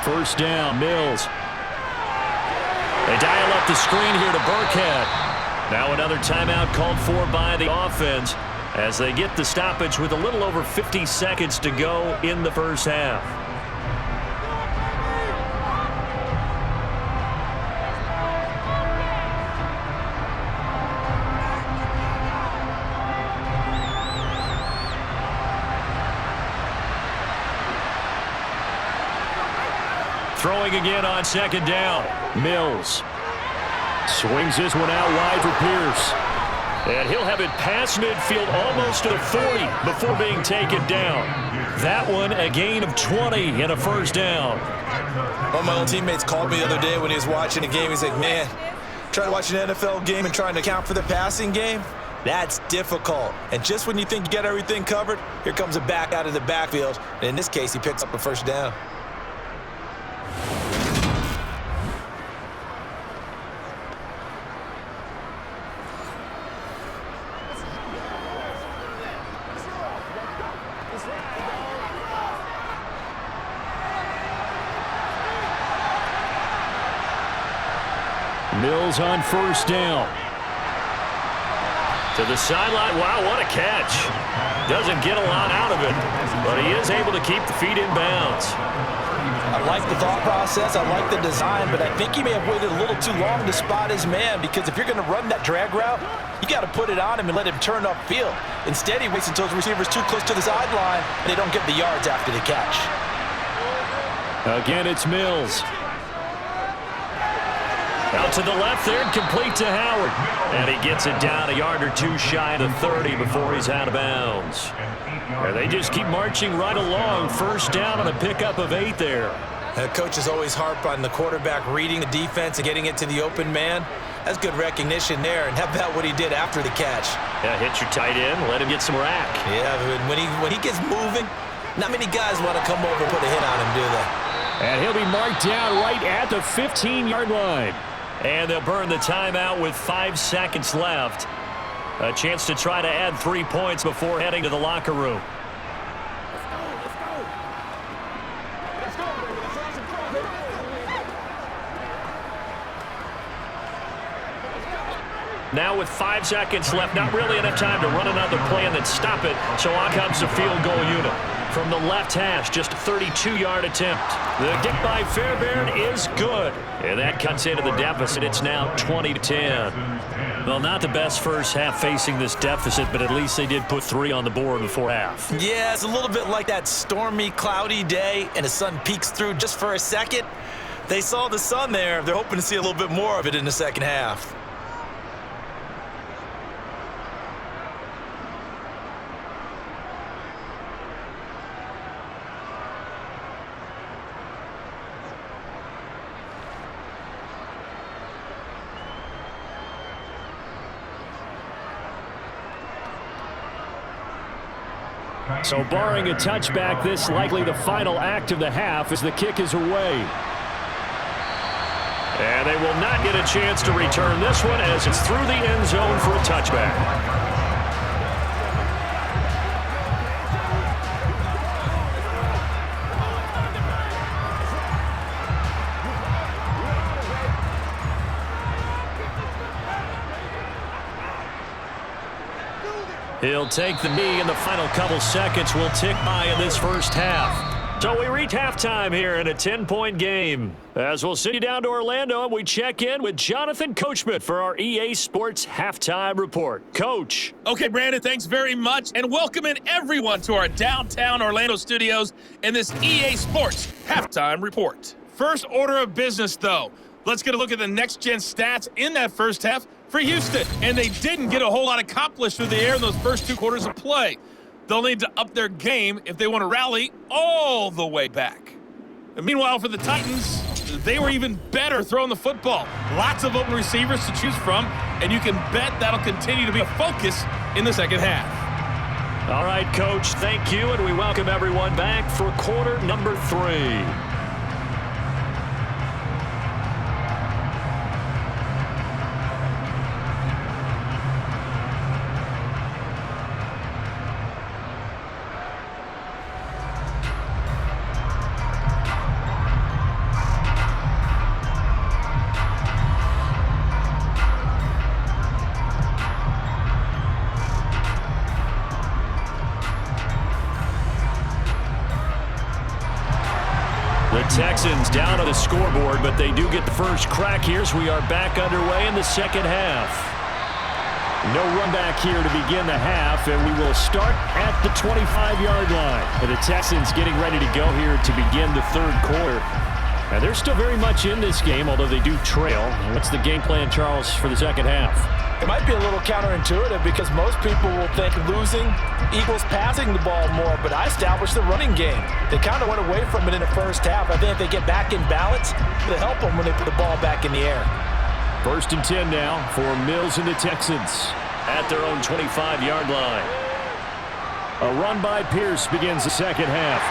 First down, Mills. They dial up the screen here to Burkhead. Now another timeout called for by the offense as they get the stoppage with a little over 50 seconds to go in the first half. Throwing again on 2nd down. Mills swings this one out wide for Pierce. And he'll have it past midfield almost to the 40 before being taken down. That one a gain of 20 and a first down. One of my old teammates called me the other day when he was watching a game. He's like, man, trying to watch an NFL game and trying to account for the passing game, that's difficult. And just when you think you got everything covered, here comes a back out of the backfield. And in this case, he picks up a first down. Mills on 1st down. To the sideline. Wow, what a catch. Doesn't get a lot out of it, but he is able to keep the feet in bounds. I like the thought process. I like the design, but I think he may have waited a little too long to spot his man because if you're going to run that drag route, you got to put it on him and let him turn upfield. Instead, he waits until his receiver's too close to the sideline and they don't get the yards after the catch. Again, it's Mills. Out to the left there and complete to Howard. And he gets it down a yard or two shy of the 30 before he's out of bounds. And they just keep marching right along. First down on a pickup of 8 there. The coaches always harp on the quarterback reading the defense and getting it to the open man. That's good recognition there. And how about what he did after the catch? Yeah, hit your tight end, let him get some rack. Yeah, when he gets moving, not many guys want to come over and put a hit on him, do they? And he'll be marked down right at the 15-yard line. And they'll burn the timeout with 5 seconds left. A chance to try to add 3 points before heading to the locker room. Now with 5 seconds left, not really enough time to run another play and then stop it. So on comes the field goal unit. From the left hash, just a 32-yard attempt. The kick by Fairbairn is good. And that cuts into the deficit. It's now 20-10. Well, not the best first half facing this deficit, but at least they did put 3 on the board before half. Yeah, it's a little bit like that stormy, cloudy day, and the sun peeks through just for a second. They saw the sun there. They're hoping to see a little bit more of it in the second half. So barring a touchback, this likely the final act of the half as the kick is away. And they will not get a chance to return this one as it's through the end zone for a touchback. He'll take the knee, and the final couple seconds will tick by in this first half. So we reach halftime here in a 10-point game. As we'll send you down to Orlando, and we check in with Jonathan Coachman for our EA Sports Halftime Report. Coach. Okay, Brandon, thanks very much, and welcome in everyone to our downtown Orlando studios in this EA Sports Halftime Report. First order of business, though. Let's get a look at the next-gen stats in that first half for Houston. And they didn't get a whole lot accomplished through the air in those first 2 quarters of play. They'll need to up their game if they want to rally all the way back. And meanwhile, for the Titans, they were even better throwing the football. Lots of open receivers to choose from, and you can bet that'll continue to be a focus in the second half. All right, Coach, thank you, and we welcome everyone back for quarter number 3. The Texans down on the scoreboard, but they do get the first crack here as we are back underway in the second half. No run back here to begin the half, and we will start at the 25-yard line. And the Texans getting ready to go here to begin the third quarter. Now, they're still very much in this game, although they do trail. What's the game plan, Charles, for the second half? It might be a little counterintuitive because most people will think losing equals passing the ball more, but I established the running game. They kind of went away from it in the first half. I think if they get back in balance, it'll help them when they put the ball back in the air. 1st and 10 now for Mills and the Texans at their own 25-yard line. A run by Pierce begins the second half.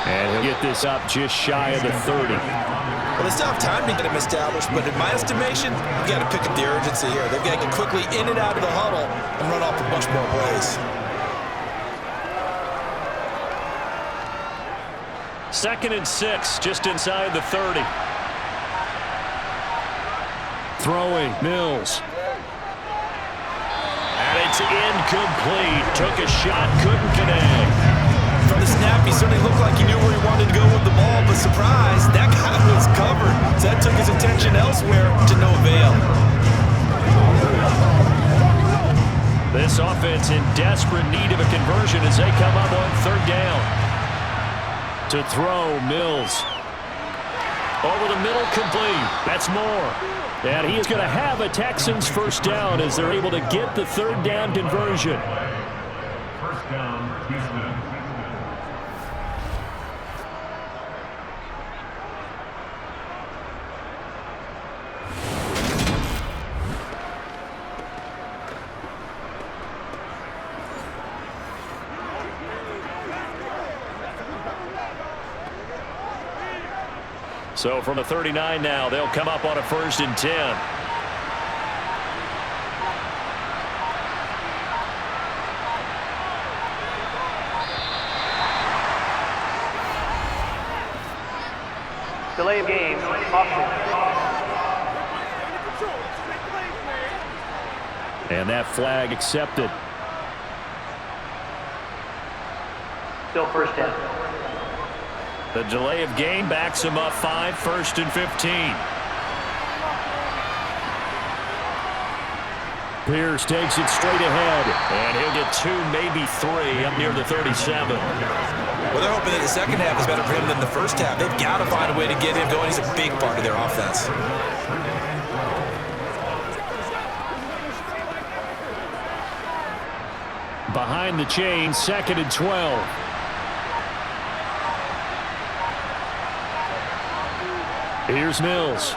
And he'll get this up just shy of the 30. Well, they still have time to get him established, but in my estimation, you've got to pick up the urgency here. They've got to get quickly in and out of the huddle and run off a bunch more plays. 2nd and 6, just inside the 30. Throwing, Mills. And it's incomplete. Took a shot, couldn't connect. From the snap, he certainly looked like he knew where he wanted to go with the ball, but surprise, that guy was covered. So that took his attention elsewhere to no avail. This offense in desperate need of a conversion as they come up on 3rd down. To throw, Mills. Over the middle, complete. That's more. And he is going to have a Texans first down as they're able to get the 3rd down conversion. First down, Houston. So from the 39 now, they'll come up on a 1st and 10. Delay of game, option. And that flag accepted. Still first down. The delay of game backs him up 5, 1st and 15. Pierce takes it straight ahead, and he'll get 2, maybe 3 up near the 37. Well, they're hoping that the second half is better for him than the first half. They've got to find a way to get him going. He's a big part of their offense. Behind the chain, 2nd and 12. Here's Mills.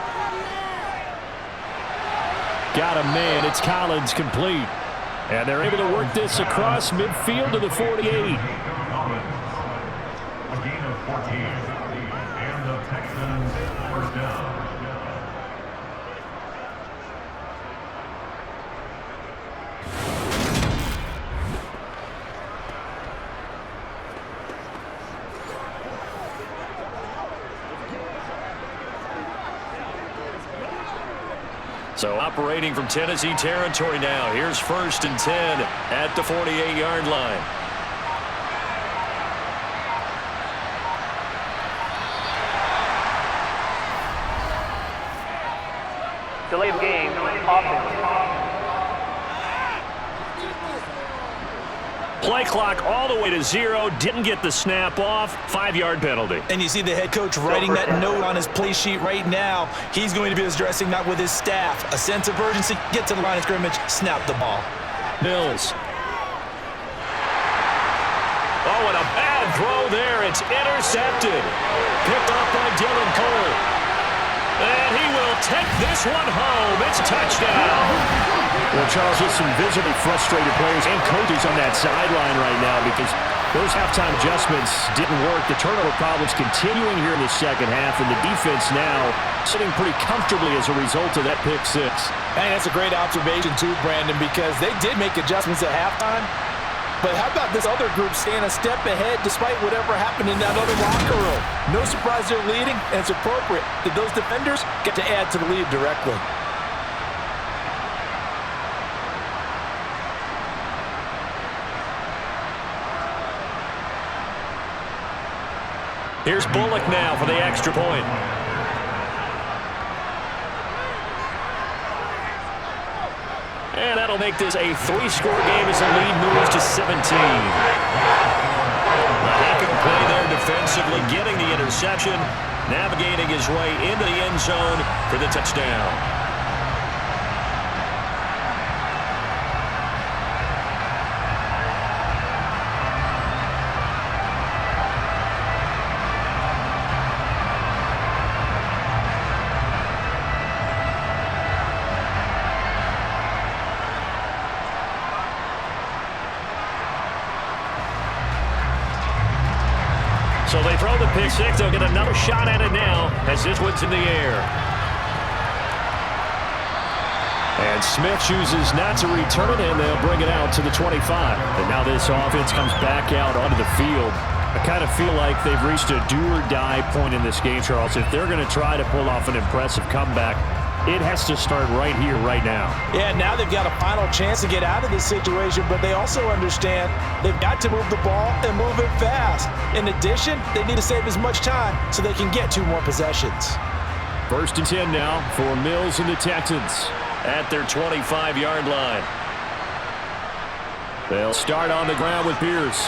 Got a man. It's Collins complete. And they're able to work this across midfield to the 48. A gain of 14. And the Texans first down. So operating from Tennessee territory now. Here's 1st and 10 at the 48-yard line. Delay of game, offense. Play clock all the way to 0. Didn't get the snap off. 5-yard penalty. And you see the head coach writing that note on his play sheet right now. He's going to be addressing that with his staff. A sense of urgency. Get to the line of scrimmage. Snap the ball. Mills. Oh, and a bad throw there. It's intercepted. Picked off by Dylan Cole. And he will take this one home. It's a touchdown. Well, Charles, just some visibly frustrated players and coaches on that sideline right now because those halftime adjustments didn't work. The turnover problems continuing here in the second half, and the defense now sitting pretty comfortably as a result of that pick six. And that's a great observation too, Brandon, because they did make adjustments at halftime. But how about this other group staying a step ahead despite whatever happened in that other locker room? No surprise they're leading, and it's appropriate that those defenders get to add to the lead directly. Here's Bullock now for the extra point. And that'll make this a 3-score game as the lead moves to 17. A heck of a play there defensively, getting the interception, navigating his way into the end zone for the touchdown. So they throw the pick six. They'll get another shot at it now as this one's in the air. And Smith chooses not to return it, and they'll bring it out to the 25. And now this offense comes back out onto the field. I kind of feel like they've reached a do-or-die point in this game, Charles. If they're going to try to pull off an impressive comeback, it has to start right here, right now. Yeah, now they've got a final chance to get out of this situation, but they also understand they've got to move the ball and move it fast. In addition, they need to save as much time so they can get 2 more possessions. 1st and 10 now for Mills and the Texans at their 25-yard line. They'll start on the ground with Pierce.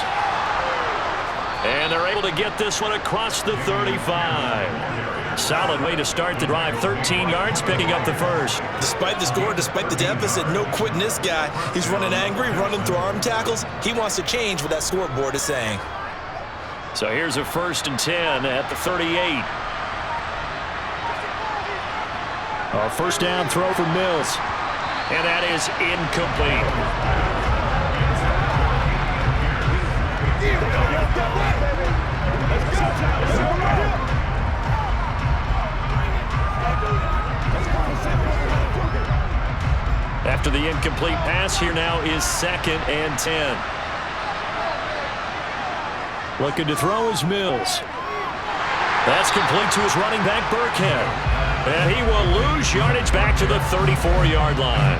And they're able to get this one across the 35. Solid way to start the drive. 13 yards, picking up the first. Despite the score, despite the deficit, no quitting this guy. He's running angry, running through arm tackles. He wants to change what that scoreboard is saying. So here's a 1st and 10 at the 38. A first down throw for Mills. And that is incomplete. After the incomplete pass, here now is 2nd and 10. Looking to throw is Mills. That's complete to his running back, Burkhead. And he will lose yardage back to the 34-yard line.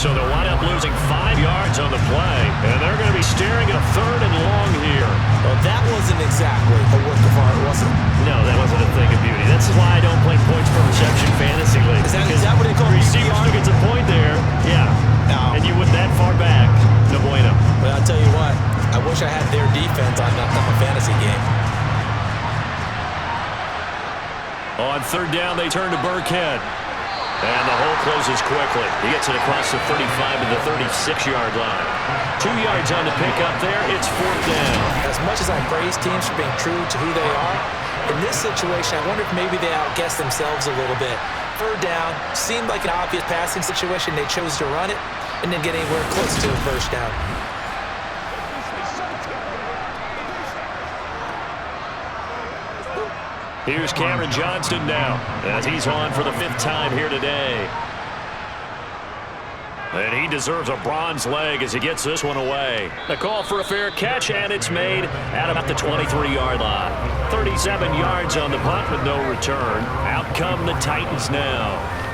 So they'll wind up losing 5 yards on the play. And they're going to be staring at a 3rd and long here. Well, that wasn't exactly a work of art, was it? No, that wasn't a thing of beauty. That's why I don't play points per reception fantasy league. Is that what they call receiver still gets a point there? Yeah. No. And you went that far back. No bueno. But I'll tell you what, I wish I had their defense on a fantasy game. On 3rd down, they turn to Burkhead. And the hole closes quickly. He gets it across the 35 to the 36-yard line. 2 yards on the pickup there. It's 4th down. As much as I praise teams for being true to who they are, in this situation, I wonder if maybe they outguessed themselves a little bit. 3rd down, seemed like an obvious passing situation. They chose to run it. and didn't get anywhere close to a first down. Here's Cameron Johnston now, as he's on for the 5th time here today. And he deserves a bronze leg as he gets this one away. The call for a fair catch, and it's made at about the 23-yard line. 37 yards on the punt with no return. Out come the Titans now.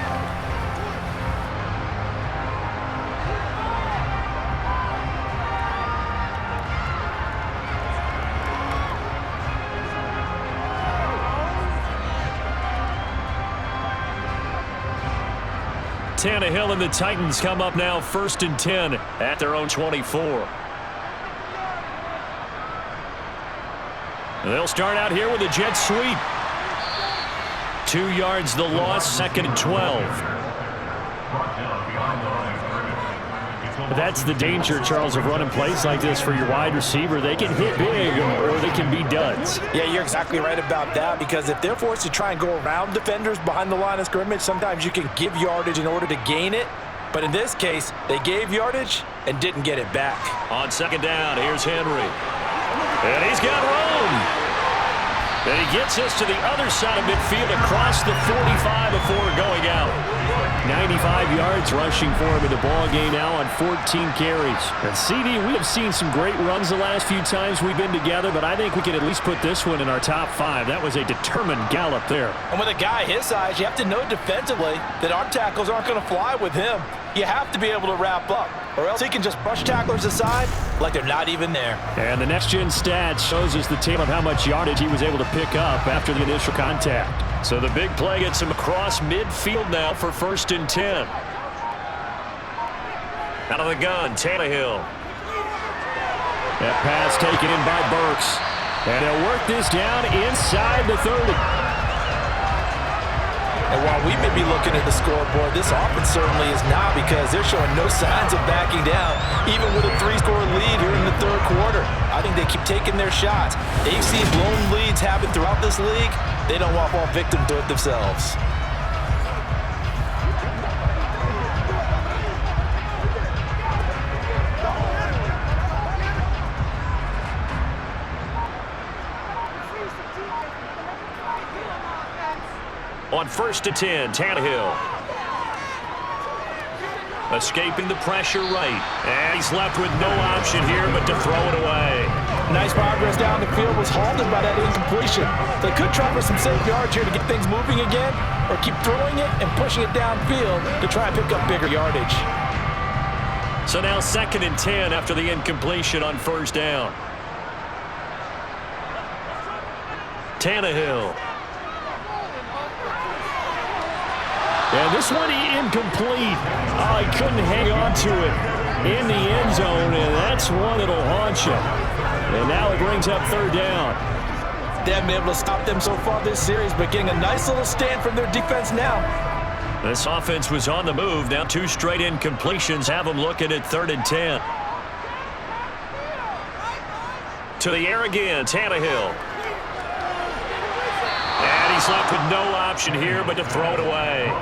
Tannehill and the Titans come up now 1st and 10 at their own 24. They'll start out here with a jet sweep. 2 yards the loss, 2nd and 12. That's the danger, Charles, of running plays like this for your wide receiver. They can hit big or they can be duds. Yeah, you're exactly right about that, because if they're forced to try and go around defenders behind the line of scrimmage, sometimes you can give yardage in order to gain it. But in this case, they gave yardage and didn't get it back. On 2nd down, here's Henry. And he's got room. And he gets us to the other side of midfield across the 45 before going out. 95 yards rushing for him in the ball game now on 14 carries. And CD, we have seen some great runs the last few times we've been together, but I think we can at least put this one in our top 5. That was a determined gallop there. And with a guy his size, you have to know defensively that arm tackles aren't going to fly with him. You have to be able to wrap up, or else he can just brush tacklers aside like they're not even there. And the next-gen stats shows us the tail of how much yardage he was able to pick up after the initial contact. So the big play gets him across midfield now for 1st and 10. Out of the gun, Tannehill. That pass taken in by Burks. And they'll work this down inside the 30. And while we may be looking at the scoreboard, this offense certainly is not, because they're showing no signs of backing down, even with a 3-score lead here in the 3rd quarter. I think they keep taking their shots. They've seen blown leads happen throughout this league. They don't want to fall victim to it themselves. On 1st and 10, Tannehill. Escaping the pressure right. And he's left with no option here but to throw it away. Nice progress down the field, was halted by that incompletion. They could try for some safe yards here to get things moving again, or keep throwing it and pushing it downfield to try and pick up bigger yardage. So now 2nd and 10 after the incompletion on 1st down. Tannehill. And this one incomplete. Oh, he couldn't hang on to it in the end zone, and that's one that'll haunt you. And now it brings up 3rd down. They haven't been able to stop them so far this series, but getting a nice little stand from their defense now. This offense was on the move. Now 2 straight incompletions have them looking at 3rd and 10. To the air again, Tannehill. And he's left with no option here but to throw it away.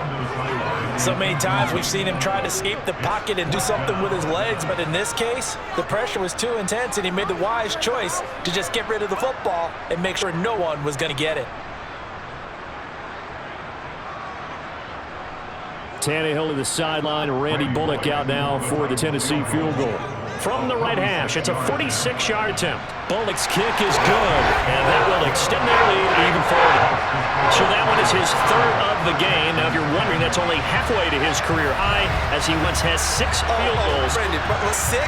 So many times we've seen him try to escape the pocket and do something with his legs, but in this case, the pressure was too intense and he made the wise choice to just get rid of the football and make sure no one was going to get it. Tannehill to the sideline. Randy Bullock out now for the Tennessee field goal. From the right hash, it's a 46-yard attempt. Bullock's kick is good, and that will extend their lead even further. So that one is his 3rd of the game. Now, if you're wondering, that's only halfway to his career high, as he once has 6 field goals. Brandon, 6?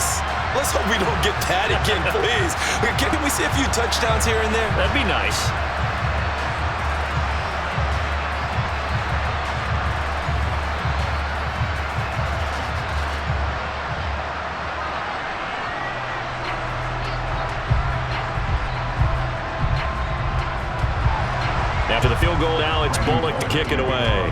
Let's hope we don't get that again, please. Can we see a few touchdowns here and there? That'd be nice. After the field goal, now it's Bullock to kick it away.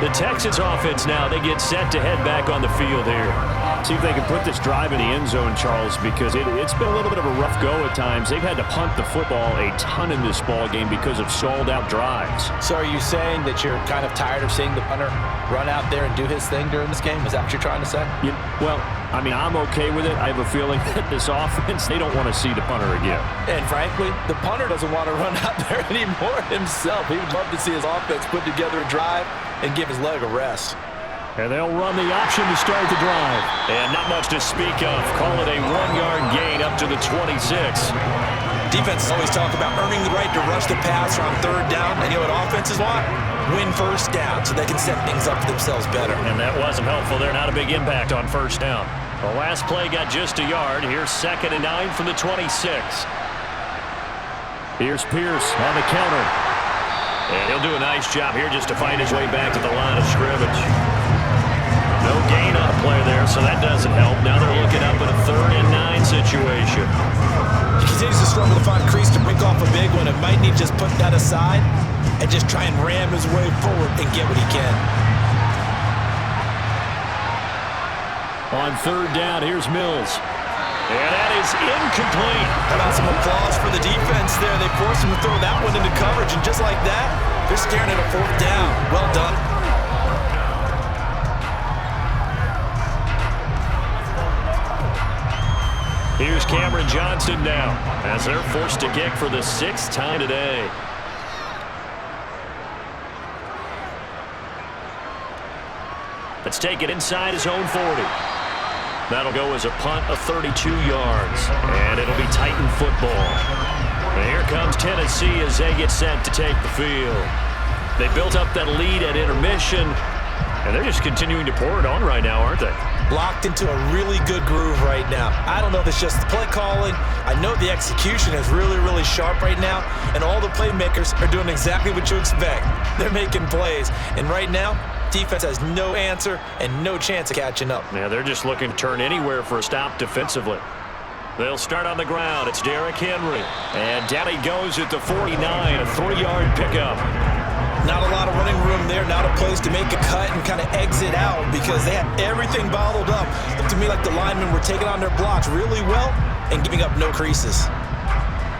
The Texans offense now, they get set to head back on the field here. See if they can put this drive in the end zone, Charles, because it's been a little bit of a rough go at times. They've had to punt the football a ton in this ball game because of stalled-out drives. So are you saying that you're kind of tired of seeing the punter run out there and do his thing during this game? Is that what you're trying to say? Well, I mean, I'm okay with it. I have a feeling that this offense, they don't want to see the punter again. And frankly, the punter doesn't want to run out there anymore himself. He would love to see his offense put together a drive and give his leg a rest. And they'll run the option to start the drive. And not much to speak of. Call it a 1-yard gain up to the 26. Defenses always talk about earning the right to rush the passer on third down. And you know what offenses want? Win first down so they can set things up for themselves better. And that wasn't helpful there. Not a big impact on first down. The last play got just a yard. Here's 2nd and 9 from the 26. Here's Pierce on the counter. And he'll do a nice job here just to find his way back to the line of scrimmage. No gain on the play there, so that doesn't help. Now they're looking up at a 3rd and 9 situation. He continues to struggle to find crease to break off a big one. It might need to just put that aside and just try and ram his way forward and get what he can. On 3rd down, here's Mills. And that is incomplete. How about some applause for the defense there? They forced him to throw that one into coverage, and just like that, they're staring at a 4th down. Well done. Here's Cameron Johnston now as they're forced to kick for the 6th time today. Let's take it inside his own 40. That'll go as a punt of 32 yards, and it'll be Titan football. And here comes Tennessee as they get set to take the field. They built up that lead at intermission, and they're just continuing to pour it on right now, aren't they? Locked into a really good groove right now. I don't know if it's just the play calling. I know the execution is really, really sharp right now, and all the playmakers are doing exactly what you expect. They're making plays, and right now, defense has no answer and no chance of catching up. Yeah, they're just looking to turn anywhere for a stop defensively. They'll start on the ground. It's Derrick Henry, and down he goes at the 49, a 3-yard pickup. Not a lot of running room there, not a place to make a cut and kind of exit out because they had everything bottled up. Looked to me like the linemen were taking on their blocks really well and giving up no creases.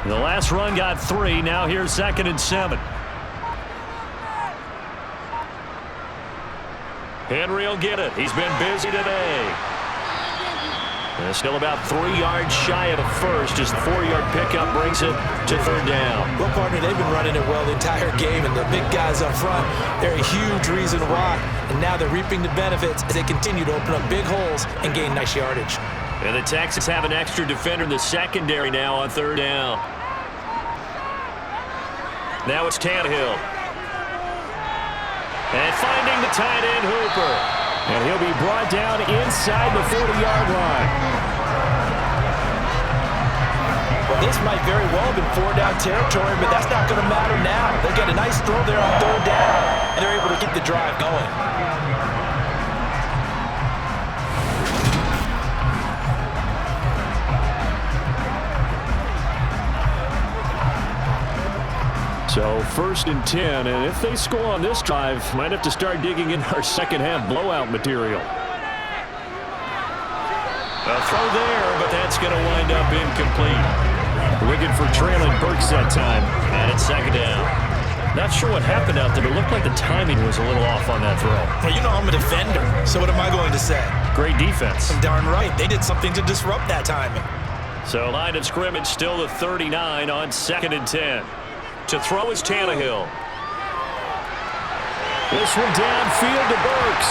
The last run got 3. Now here's 2nd and 7. Henry will get it. He's been busy today. And still about 3 yards shy of the first as the 4-yard pickup brings it to 3rd down. Well, partner, they've been running it well the entire game, and the big guys up front, they're a huge reason why. And now they're reaping the benefits as they continue to open up big holes and gain nice yardage. And the Texans have an extra defender in the secondary now on 3rd down. Now it's Tannehill. And finding the tight end Hooper. And he'll be brought down inside the 40-yard line. Well, this might very well have been 4-down territory, but that's not going to matter now. They get a nice throw there on 3rd down, and they're able to get the drive going. So 1st and 10, and if they score on this drive, might have to start digging in our second-half blowout material. A throw there, but that's going to wind up incomplete. Looking for trailing Burks that time. And it's 2nd down. Not sure what happened out there, but it looked like the timing was a little off on that throw. Well, you know I'm a defender, so what am I going to say? Great defense. Darn right. They did something to disrupt that timing. So line of scrimmage still the 39 on 2nd and 10. To throw is Tannehill. This one downfield to Burks.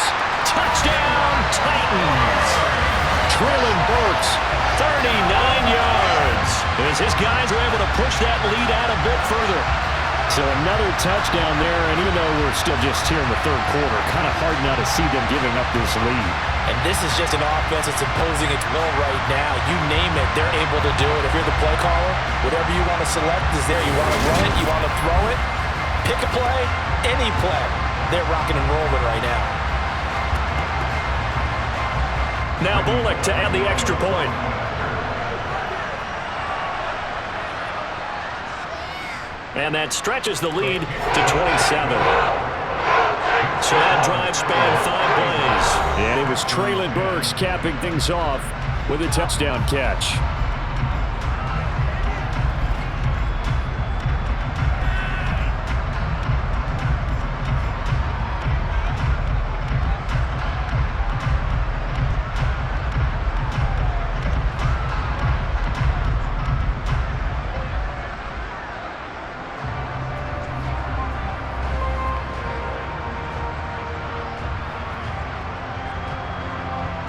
Touchdown, Titans. Trailing Burks. 39 yards. As his guys are able to push that lead out a bit further. So another touchdown there, and even though we're still just here in the 3rd quarter, kind of hard now to see them giving up this lead. And this is just an offense that's imposing its will right now. You name it, they're able to do it. If you're the play caller, whatever you want to select is there. You want to run it, you want to throw it, pick a play, any play. They're rocking and rolling right now. Now Bullock to add the extra point. And that stretches the lead to 27. So that drive spanned 5 plays. And it was Traylon Burks capping things off with a touchdown catch.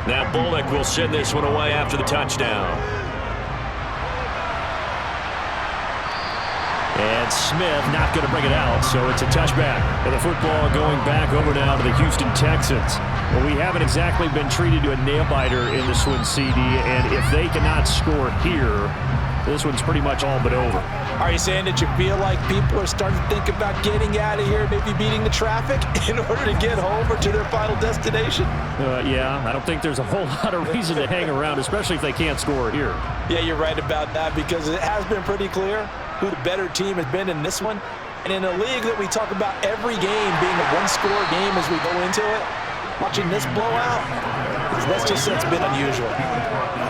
Now Bullock will send this one away after the touchdown. And Smith not going to bring it out, so it's a touchback. And the football going back over now to the Houston Texans. Well, we haven't exactly been treated to a nail-biter in this one, CD, and if they cannot score here, this one's pretty much all but over. Are you saying that you feel like people are starting to think about getting out of here, maybe beating the traffic in order to get home or to their final destination? Yeah, I don't think there's a whole lot of reason to hang around, especially if they can't score here. Yeah, you're right about that because it has been pretty clear who the better team has been in this one. And in a league that we talk about every game being a one-score game as we go into it, watching this blowout, let's just say it's been unusual.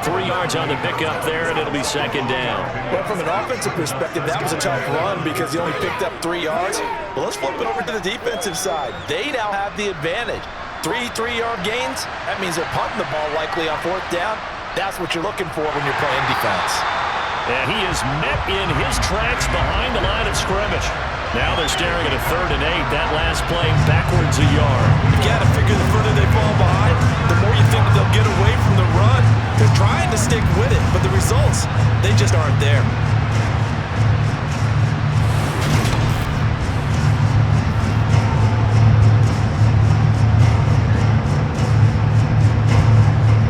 3 yards on the pickup there, and it'll be second down. Well, from an offensive perspective, that was a tough run because he only picked up 3 yards. Well, let's flip it over to the defensive side. They now have the advantage. 3 3-yard gains, that means they're punting the ball likely on 4th down. That's what you're looking for when you're playing defense. And he is met in his tracks behind the line of scrimmage. Now they're staring at a 3rd and 8. That last play backwards a yard. You got to figure the further they fall behind, the more you think they'll get away from the run. They're trying to stick with it, but the results, they just aren't there.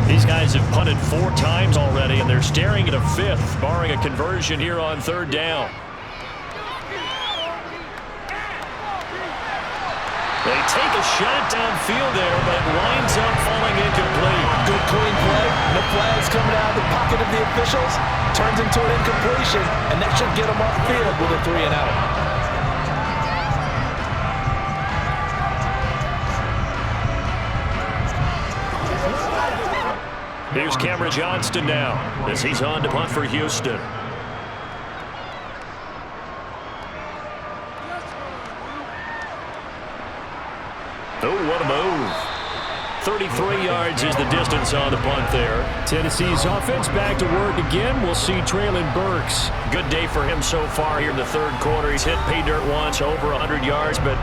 These guys have punted 4 times already, and they're staring at a 5th, barring a conversion here on 3rd down. They take a shot downfield there, but it winds up falling incomplete. Good clean play. No flags coming out of the pocket of the officials. Turns into an incompletion, and that should get them off field with a 3 and out. Here's Cameron Johnston now as he's on to punt for Houston. Oh, what a move. 33 yards is the distance on the punt there. Tennessee's offense back to work again. We'll see Traylon Burks. Good day for him so far here in the 3rd quarter. He's hit pay dirt once, over 100 yards, but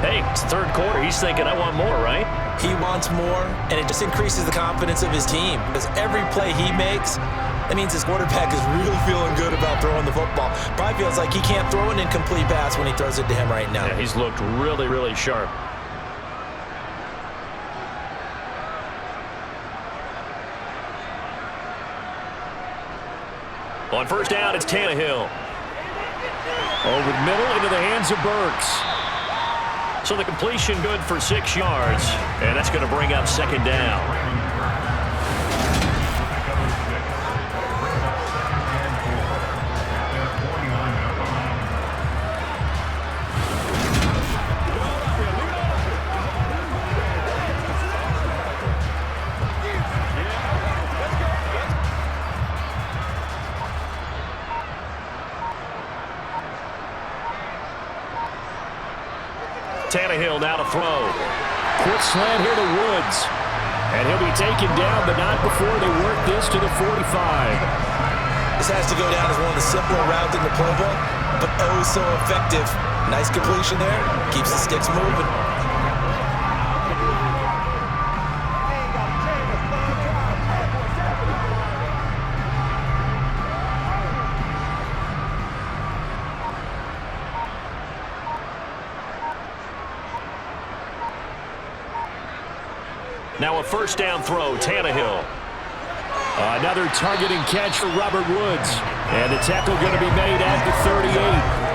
hey, it's 3rd quarter. He's thinking, I want more, right? He wants more, and it just increases the confidence of his team. Because every play he makes, that means his quarterback is really feeling good about throwing the football. Probably feels like he can't throw an incomplete pass when he throws it to him right now. Yeah, he's looked really, really sharp. On 1st down, it's Tannehill. Over the middle into the hands of Burks. So the completion good for 6 yards, and that's going to bring up 2nd down. Tannehill now to throw. Quick slant here to Woods. And he'll be taken down, but not before they work this to the 45. This has to go down as one of the simpler routes in the playbook, but oh so effective. Nice completion there. Keeps the sticks moving. Now a 1st down throw, Tannehill. Another targeting catch for Robert Woods. And the tackle going to be made at the 38.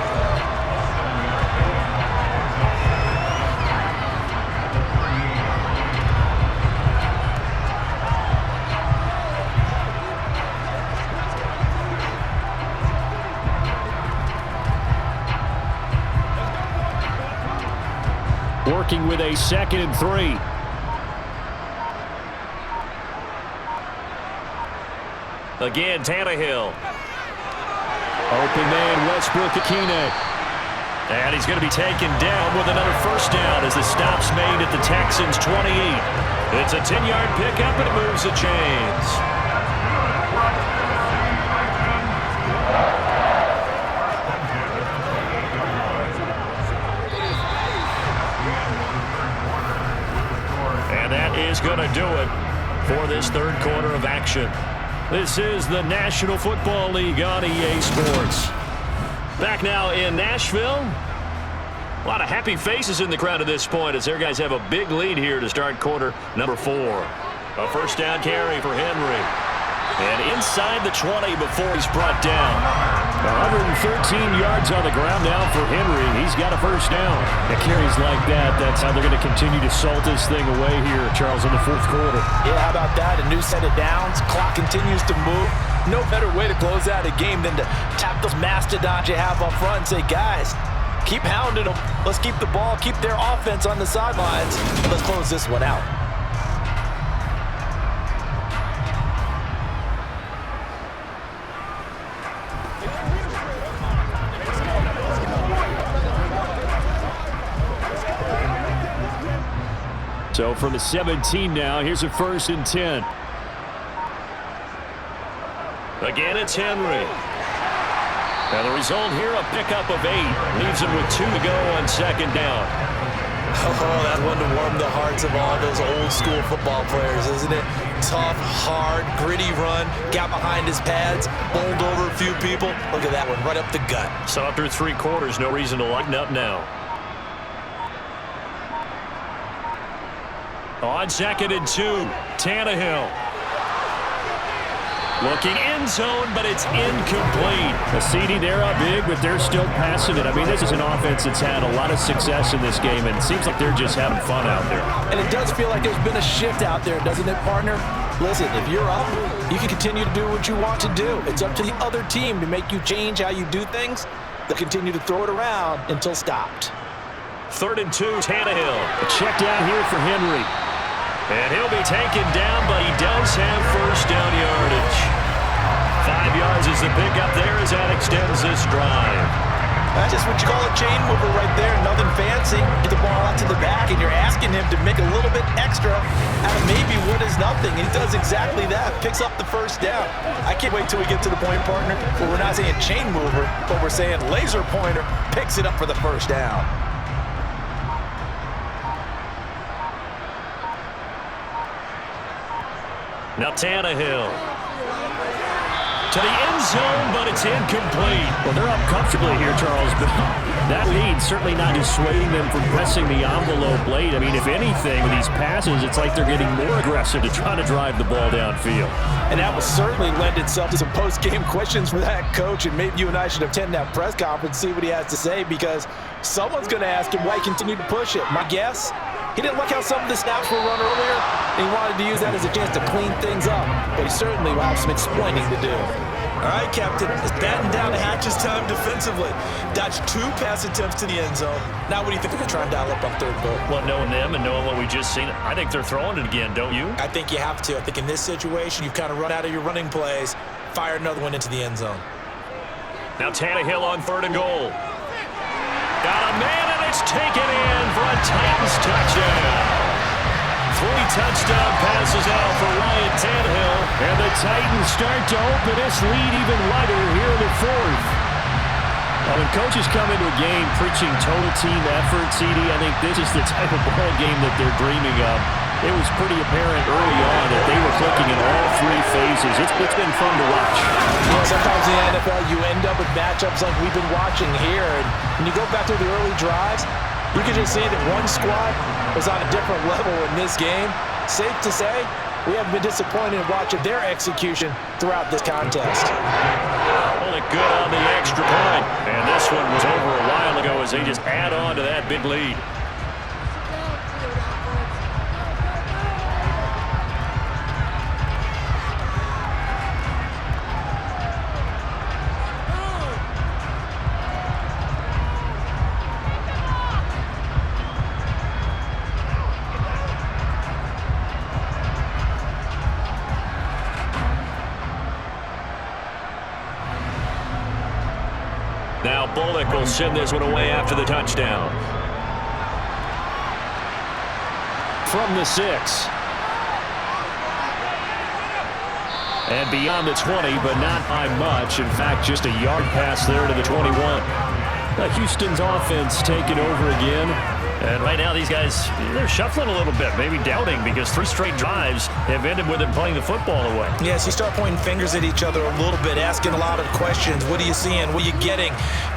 Working with a 2nd and 3. Again, Tannehill. Open man, Westbrook-Akine. And he's going to be taken down with another first down as the stop's made at the Texans' 28. It's a 10-yard pickup, and it moves the chains. And that is going to do it for this third quarter of action. This is the National Football League on EA Sports. Back now in Nashville. A lot of happy faces in the crowd at this point as their guys have a big lead here to start quarter number 4. A first down carry for Henry. And inside the 20 before he's brought down. 113 yards on the ground now for Henry. He's got a first down. And carries like that, that's how they're going to continue to salt this thing away here, Charles, in the fourth quarter. Yeah, how about that? A new set of downs. Clock continues to move. No better way to close out a game than to tap those mastodons you have up front and say, guys, keep hounding them. Let's keep the ball, keep their offense on the sidelines. Let's close this one out. So from the 17 now, here's a 1st and 10. Again, it's Henry. And the result here, a pickup of 8. Leaves him with 2 to go on second down. Oh, that's one to warm the hearts of all those old school football players, isn't it? Tough, hard, gritty run, got behind his pads, bowled over a few people. Look at that one, right up the gut. So after 3 quarters, no reason to lighten up now. On 2nd and 2, Tannehill. Looking end zone, but it's incomplete. The CD, they're up big, but they're still passing it. I mean, this is an offense that's had a lot of success in this game, and it seems like they're just having fun out there. And it does feel like there's been a shift out there, doesn't it, partner? Listen, if you're up, you can continue to do what you want to do. It's up to the other team to make you change how you do things. They'll continue to throw it around until stopped. 3rd and 2, Tannehill. A check down here for Henry. And he'll be taken down, but he does have first down yardage. 5 yards is the pickup there as that extends this drive. That's just what you call a chain mover right there. Nothing fancy. Get the ball out to the back, and you're asking him to make a little bit extra out of maybe what is nothing. He does exactly that. Picks up the first down. I can't wait till we get to the point, partner, where we're not saying chain mover, but we're saying laser pointer picks it up for the first down. Now Tannehill. To the end zone, but it's incomplete. Well, they're up comfortably here, Charles, but that lead certainly not dissuading them from pressing the envelope late. I mean, if anything, with these passes, it's like they're getting more aggressive to try to drive the ball downfield. And that will certainly lend itself to some post-game questions for that coach, and maybe you and I should attend that press conference, see what he has to say, because someone's going to ask him why he continued to push it. My guess, he didn't like how some of the snaps were run earlier, and he wanted to use that as a chance to clean things up. But he certainly will have some explaining to do. All right, Captain, it's batten down the hatches time defensively. Dodged 2 pass attempts to the end zone. Now what do you think they're going to try and dial up on 3rd goal? Well, knowing them and knowing what we just seen, I think they're throwing it again, don't you? I think you have to. I think in this situation, you've kind of run out of your running plays. Fire another one into the end zone. Now Tannehill on 3rd and goal. Got a man, and it's taken in for a Titans touchdown. 3 touchdown passes out for Ryan Tannehill. And the Titans start to open this lead even wider here in the 4th. Well, when coaches come into a game preaching total team effort, CD, I think this is the type of ball game that they're dreaming of. It was pretty apparent early on that they were clicking in all 3 phases. It's been fun to watch. Yeah, sometimes in the NFL you end up with matchups like we've been watching here. And when you go back to the early drives, you can just see that one squad was on a different level in this game. Safe to say, we haven't been disappointed in watching their execution throughout this contest. Only good on the extra point. And this one was over a while ago as they just add on to that big lead. Bullock will send this one away after the touchdown. From the 6. And beyond the 20, but not by much. In fact, just a yard pass there to the 21. Houston's offense taking over again. And right now, these guys, they're shuffling a little bit, maybe doubting, because 3 straight drives have ended with them playing the football away. Yes, you start pointing fingers at each other a little bit, asking a lot of questions. What are you seeing? What are you getting?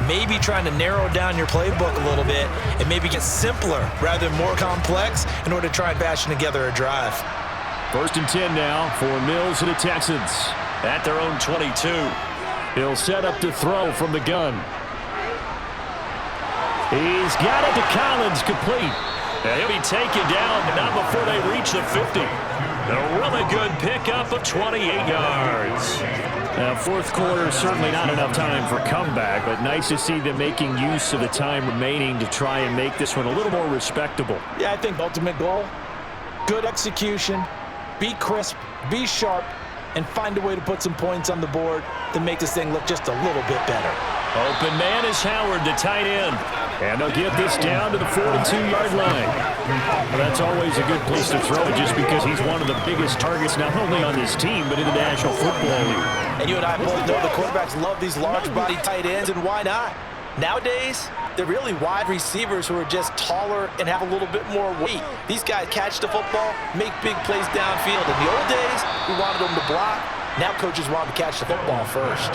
Maybe trying to narrow down your playbook a little bit and maybe get simpler rather than more complex in order to try and fashion together a drive. 1st and 10 now for Mills and the Texans. At their own 22. He'll set up to throw from the gun. He's got it to Collins, complete. And he'll be taken down, but not before they reach the 50. A really good pickup of 28 yards. Now, 4th quarter, certainly not enough time for comeback, but nice to see them making use of the time remaining to try and make this one a little more respectable. Yeah, I think ultimate goal, good execution, be crisp, be sharp, and find a way to put some points on the board to make this thing look just a little bit better. Open man is Howard, the tight end. And they'll get this down to the 42-yard line. Well, that's always a good place to throw it just because he's one of the biggest targets not only on this team but in the National Football League. And you and I both know the quarterbacks love these large-body tight ends, and why not? Nowadays, they're really wide receivers who are just taller and have a little bit more weight. These guys catch the football, make big plays downfield. In the old days, we wanted them to block. Now coaches want to catch the football first.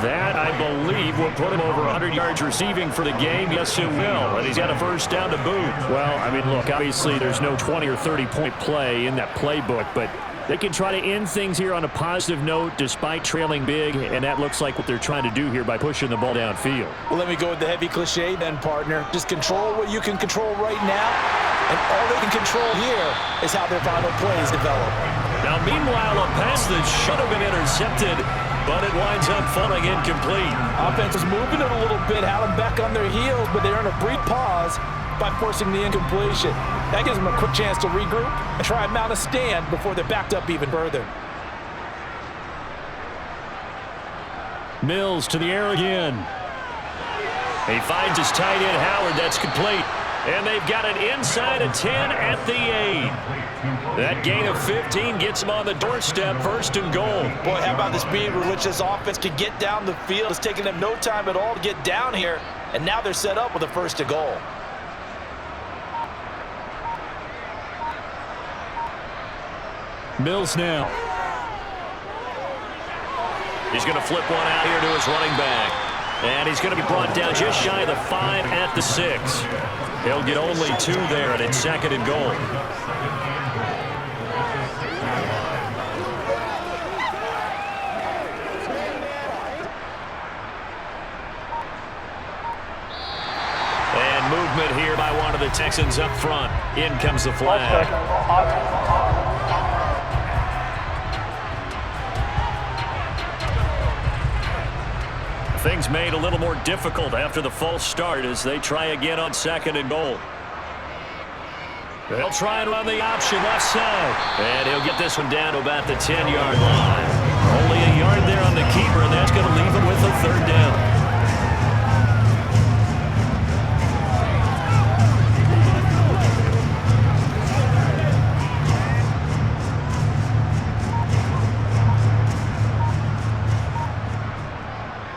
That, I believe, will put him over 100 yards receiving for the game. Yes, it will. And he's got a 1st down to boot. Well, I mean, look, obviously there's no 20 or 30-point play in that playbook, but they can try to end things here on a positive note despite trailing big, and that looks like what they're trying to do here by pushing the ball downfield. Well, let me go with the heavy cliche then, partner. Just control what you can control right now, and all they can control here is how their final plays develop. Now, meanwhile, a pass that should have been intercepted, but it winds up falling incomplete. Offense is moving it a little bit, having back on their heels, but they earn a brief pause by forcing the incompletion. That gives them a quick chance to regroup and try and mount a stand before they're backed up even further. Mills to the air again. He finds his tight end, Howard. That's complete. And they've got it inside of 10 at the 8. That gain of 15 gets them on the doorstep, 1st and goal. Boy, how about the speed with which this offense can get down the field? It's taking them no time at all to get down here, and now they're set up with a 1st and goal. Mills now. He's going to flip one out here to his running back. And he's going to be brought down just shy of the 5 at the 6. He'll get only 2 there, and it's 2nd and goal. And movement here by one of the Texans up front. In comes the flag. Things made a little more difficult after the false start as they try again on 2nd and goal. They'll try and run the option left side. And he'll get this one down to about the 10-yard line. Only a yard there on the keeper, and that's going to leave him with a 3rd down.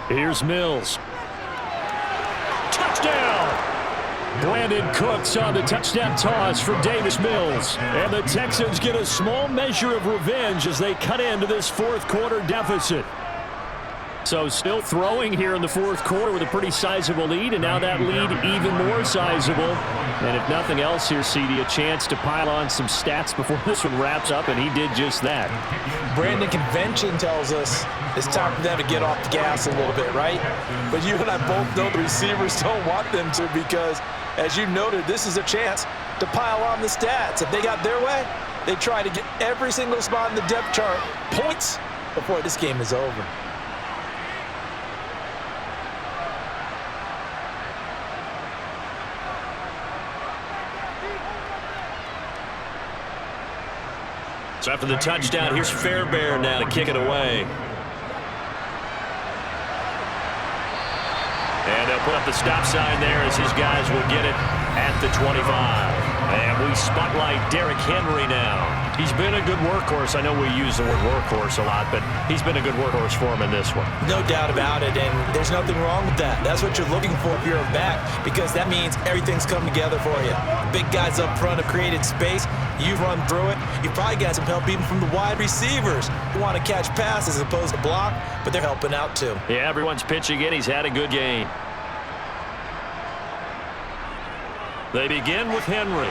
Here's Mills. Touchdown! Brandon Cooks on the touchdown toss from Davis Mills. And the Texans get a small measure of revenge as they cut into this 4th quarter deficit. So still throwing here in the 4th quarter with a pretty sizable lead, and now that lead even more sizable. And if nothing else here, CD, a chance to pile on some stats before this one wraps up, and he did just that. Brandon, convention tells us it's time for them to get off the gas a little bit, right? But you and I both know the receivers don't want them to because, as you noted, this is a chance to pile on the stats. If they got their way, they try to get every single spot in the depth chart points before this game is over. So after the touchdown, here's Fairbairn now to kick it away. And they'll to put up the stop sign there as his guys will get it at the 25. And we spotlight Derrick Henry now. He's been a good workhorse. I know we use the word workhorse a lot, but he's been a good workhorse for him in this one. No doubt about it, and there's nothing wrong with that. That's what you're looking for if you're a back, because that means everything's come together for you. Big guys up front have created space. You've run through it. You've probably got some help even from the wide receivers who want to catch passes as opposed to block, but they're helping out too. Yeah, everyone's pitching in. He's had a good game. They begin with Henry.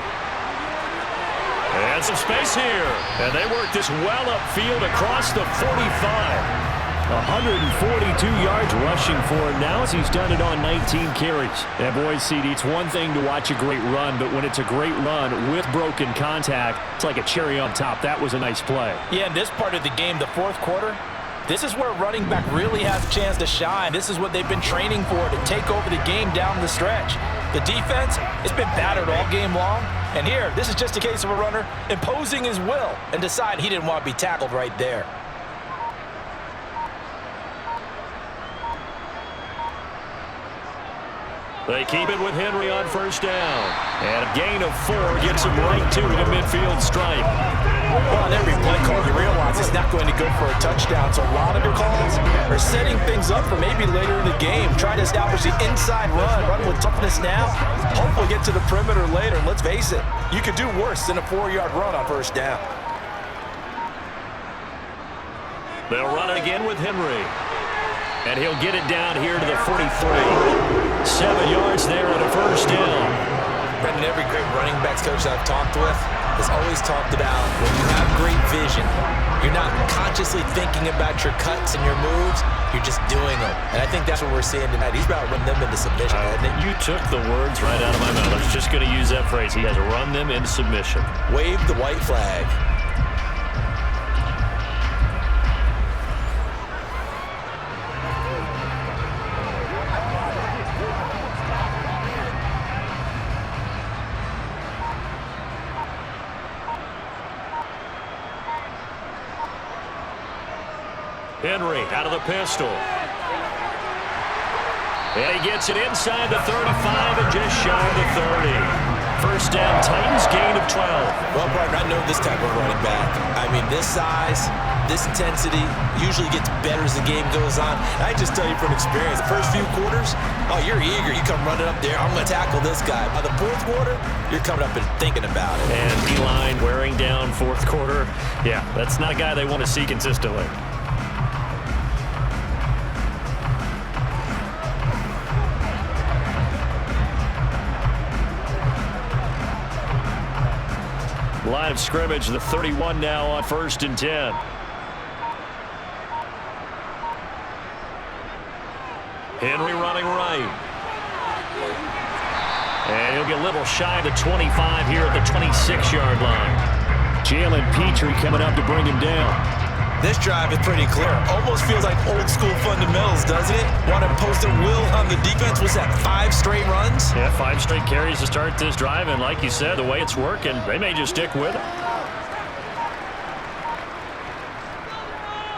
And some space here. And they work this well upfield across the 45. 142 yards rushing for him now as he's done it on 19 carries. And boys, CD, it's one thing to watch a great run, but when it's a great run with broken contact, it's like a cherry on top. That was a nice play. Yeah, in this part of the game, the fourth quarter, this is where running back really has a chance to shine. This is what they've been training for, to take over the game down the stretch. The defense, it's been battered all game long. And here, this is just a case of a runner imposing his will and decide he didn't want to be tackled right there. They keep it with Henry on first down. And a gain of 4 gets him right to the midfield stripe. Well, on every play call, you realize it's not going to go for a touchdown. So a lot of your calls are setting things up for maybe later in the game. Try to establish the inside run with toughness now. Hopefully get to the perimeter later. And let's face it, you could do worse than a 4-yard run on first down. They'll run it again with Henry. And he'll get it down here to the 43. 7 yards there on a first down. Brendan, every great running backs coach I've talked with has always talked about when you have great vision, you're not consciously thinking about your cuts and your moves, you're just doing them. And I think that's what we're seeing tonight. He's about to run them into submission. You took the words right out of my mouth. I was just going to use that phrase. He has run them into submission. Wave the white flag. Henry out of the pistol. And he gets it inside the 35 and just shy of the 30. First down, Titans gain of 12. Well, partner, I know this type of running back. I mean, this size, this intensity usually gets better as the game goes on. I just tell you from experience, the first few quarters, oh, you're eager. You come running up there, I'm going to tackle this guy. By the fourth quarter, you're coming up and thinking about it. And D-line wearing down fourth quarter. Yeah, that's not a guy they want to see consistently. Line of scrimmage, the 31 now on 1st and 10. Henry running right. And he'll get a little shy of the 25 here at the 26-yard line. Jalen Petrie coming up to bring him down. This drive is pretty clear. Almost feels like old school fundamentals, doesn't it? Want to post a will on the defense. Was that 5 straight runs? Yeah, 5 straight carries to start this drive. And like you said, the way it's working, they may just stick with it.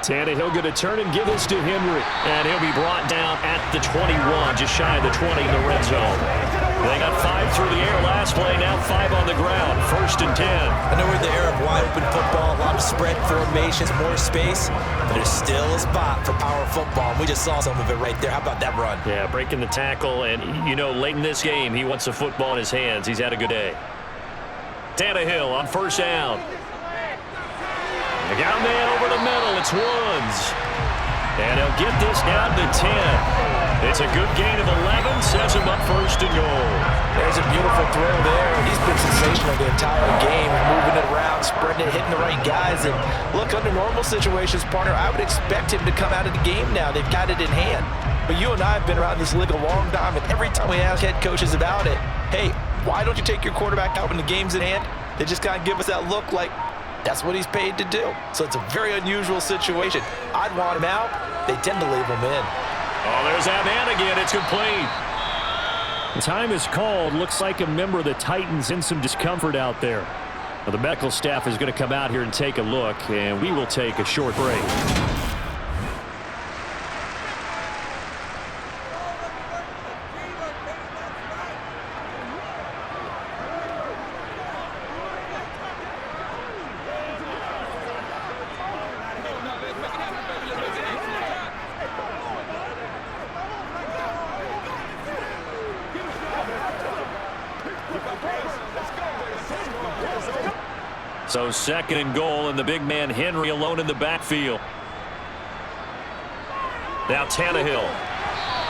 Tannehill going to turn and give this to Henry. And he'll be brought down at the 21, just shy of the 20 in the red zone. They got 5 through the air last play, now 5 on the ground. 1st and 10. I know we're in the era of wide open football, a lot of spread formations, more space, but there's still a spot for power football. We just saw some of it right there. How about that run? Yeah, breaking the tackle, and you know, late in this game, he wants the football in his hands. He's had a good day. Tannehill on first down. They got a man over the middle. It's Woods. And he'll get this down to 10. It's a good gain of 11. Sets him up 1st and goal. There's a beautiful throw there. He's been sensational the entire game, moving it around, spreading it, hitting the right guys. And look, under normal situations, partner, I would expect him to come out of the game now. They've got it in hand. But you and I have been around this league a long time, and every time we ask head coaches about it, hey, why don't you take your quarterback out when the game's in hand? They just kind of give us that look like, that's what he's paid to do. So it's a very unusual situation. I'd want him out. They tend to leave him in. Oh, there's that man again. It's complete. The time is called. Looks like a member of the Titans in some discomfort out there. Well, the medical staff is going to come out here and take a look, and we will take a short break. So second and goal, and the big man Henry alone in the backfield. Now Tannehill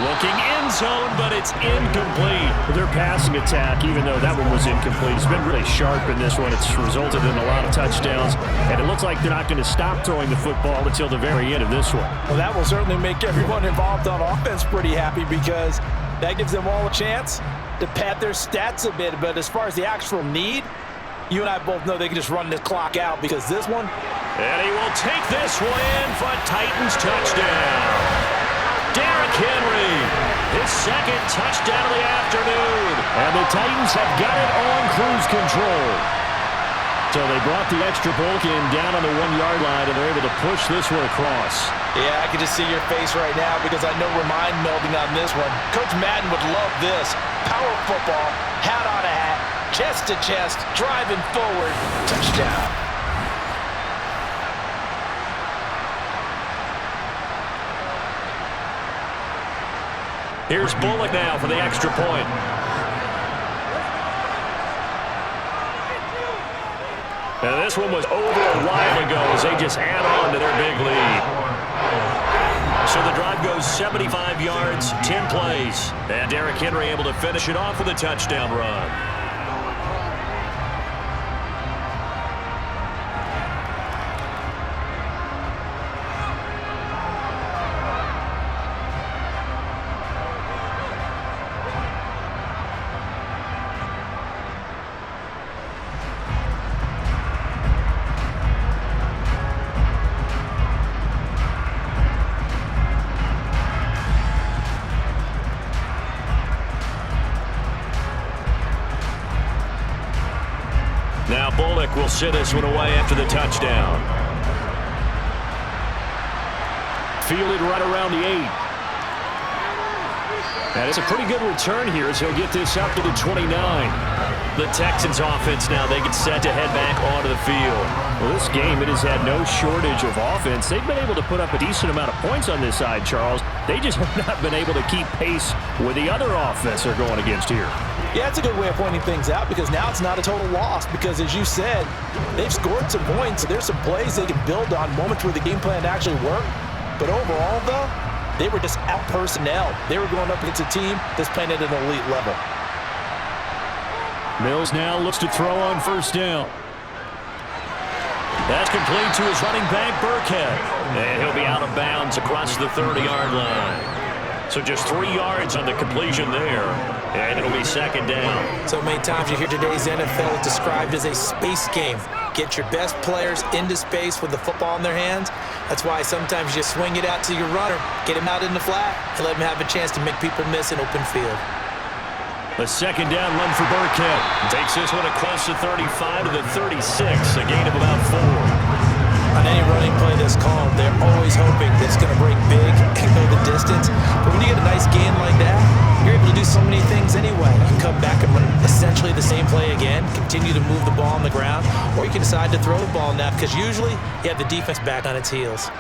looking end zone, but it's incomplete. Their passing attack, even though that one was incomplete, has been really sharp in this one. It's resulted in a lot of touchdowns, and it looks like they're not going to stop throwing the football until the very end of this one. Well, that will certainly make everyone involved on offense pretty happy because that gives them all a chance to pad their stats a bit. But as far as the actual need, you and I both know they can just run this clock out because this one. And he will take this one in for a Titans touchdown. Derrick Henry, his second touchdown of the afternoon. And the Titans have got it on cruise control. So they brought the extra bulk in down on the 1-yard line, and they're able to push this one across. Yeah, I can just see your face right now because I know we're mind melding on this one. Coach Madden would love this. Power football, hat on a hat, chest to chest, driving forward, touchdown. Here's Bullock now for the extra point. Now this one was over a while ago as they just add on to their big lead. So the drive goes 75 yards, 10 plays. And Derrick Henry able to finish it off with a touchdown run. Now Bullock will sit this one away after the touchdown. Fielded right around the 8. And it's a pretty good return here as he'll get this up to the 29. The Texans offense now, they get set to head back onto the field. Well, this game, it has had no shortage of offense. They've been able to put up a decent amount of points on this side, Charles. They just have not been able to keep pace with the other offense they're going against here. Yeah, it's a good way of pointing things out because now it's not a total loss because, as you said, they've scored some points. There's some plays they can build on, moments where the game plan actually worked. But overall, though, they were just out personnel. They were going up against a team that's playing at an elite level. Mills now looks to throw on first down. That's complete to his running back, Burkhead. And he'll be out of bounds across the 30-yard line. So just 3 yards on the completion there. And it'll be second down. So many times you hear today's NFL described as a space game. Get your best players into space with the football in their hands. That's why sometimes you swing it out to your runner, get him out in the flat, and let him have a chance to make people miss an open field. A second down run for Burkhead. Takes this one across the 35 to the 36, a gain of about 4. On any running play that's called, they're always hoping that it's going to break big and go the distance. But when you get a nice gain like that, you're able to do so many things anyway. You can come back and run essentially the same play again, continue to move the ball on the ground, or you can decide to throw the ball now because usually you have the defense back on its heels.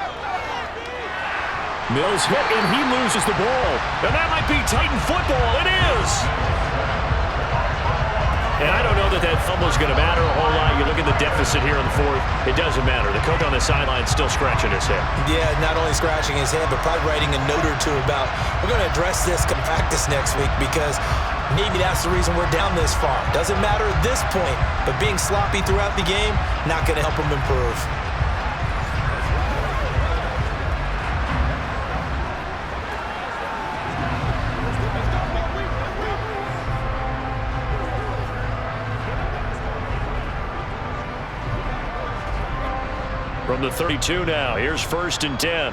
Mills hit and he loses the ball. And that might be Titan football. It is! And I don't know that that fumble is going to matter a whole lot. You look at the deficit here in the fourth. It doesn't matter. The coach on the sideline is still scratching his head. Yeah, not only scratching his head, but probably writing a note or two about, we're going to address this come practice next week because maybe that's the reason we're down this far. Doesn't matter at this point, but being sloppy throughout the game, not going to help him improve. From the 32 now, here's first and 10.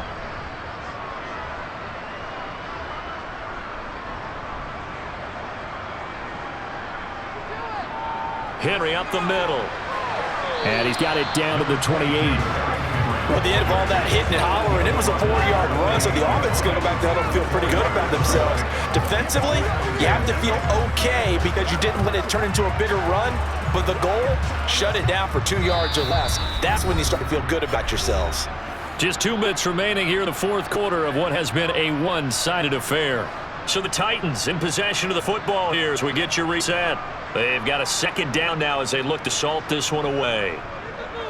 Henry up the middle. And he's got it down to the 28. Well, at the end of all that hitting and hollering, it was a 4-yard run, so the offense is going to go back to huddle and feel pretty good about themselves. Defensively, you have to feel okay because you didn't let it turn into a bigger run, but the goal, shut it down for 2 yards or less. That's when you start to feel good about yourselves. Just 2 minutes remaining here in the fourth quarter of what has been a one-sided affair. So the Titans in possession of the football here as we get your reset. They've got a second down now as they look to salt this one away.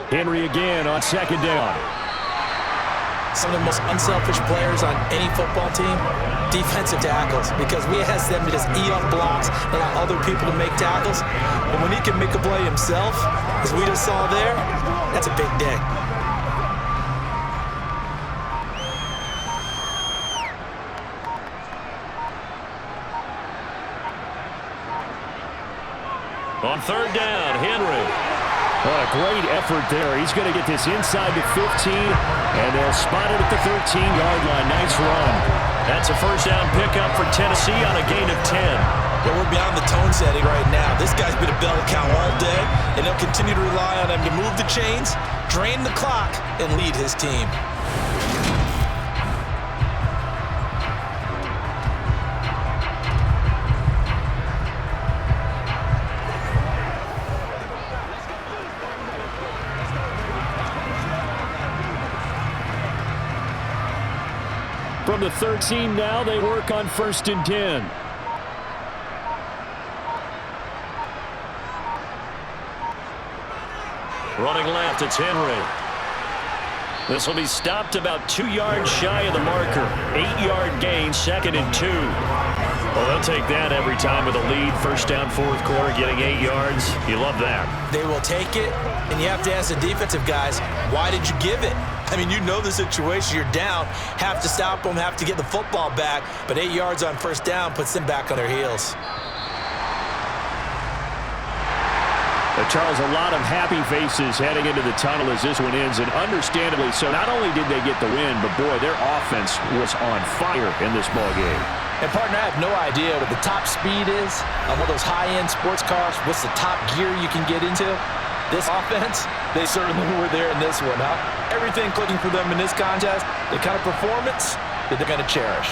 Henry again on second down. Some of the most unselfish players on any football team, defensive tackles, because we ask them to just eat up blocks and allow other people to make tackles. But when he can make a play himself, as we just saw there, that's a big day. On third down, Henry. What a great effort there. He's going to get this inside the 15, and they'll spot it at the 13-yard line. Nice run. That's a first down pickup for Tennessee on a gain of 10. But we're beyond the tone setting right now. This guy's been a bell cow all day, and they'll continue to rely on him to move the chains, drain the clock, and lead his team. From the 13 now, they work on 1st and 10. Running left, it's Henry. This will be stopped about 2 yards shy of the marker. 8-yard gain, 2nd and 2. Well, they'll take that every time with a lead. First down, 4th quarter, getting 8 yards. You love that. They will take it, and you have to ask the defensive guys, why did you give it? I mean, you know the situation. You're down. Have to stop them, have to get the football back. But 8 yards on first down puts them back on their heels. Charles, a lot of happy faces heading into the tunnel as this one ends, and understandably so. Not only did they get the win, but boy, their offense was on fire in this ball game. And partner, I have no idea what the top speed is on one of those high-end sports cars. What's the top gear you can get into? This offense, they certainly were there in this one, huh? Everything clicking for them in this contest, the kind of performance that they're going to cherish.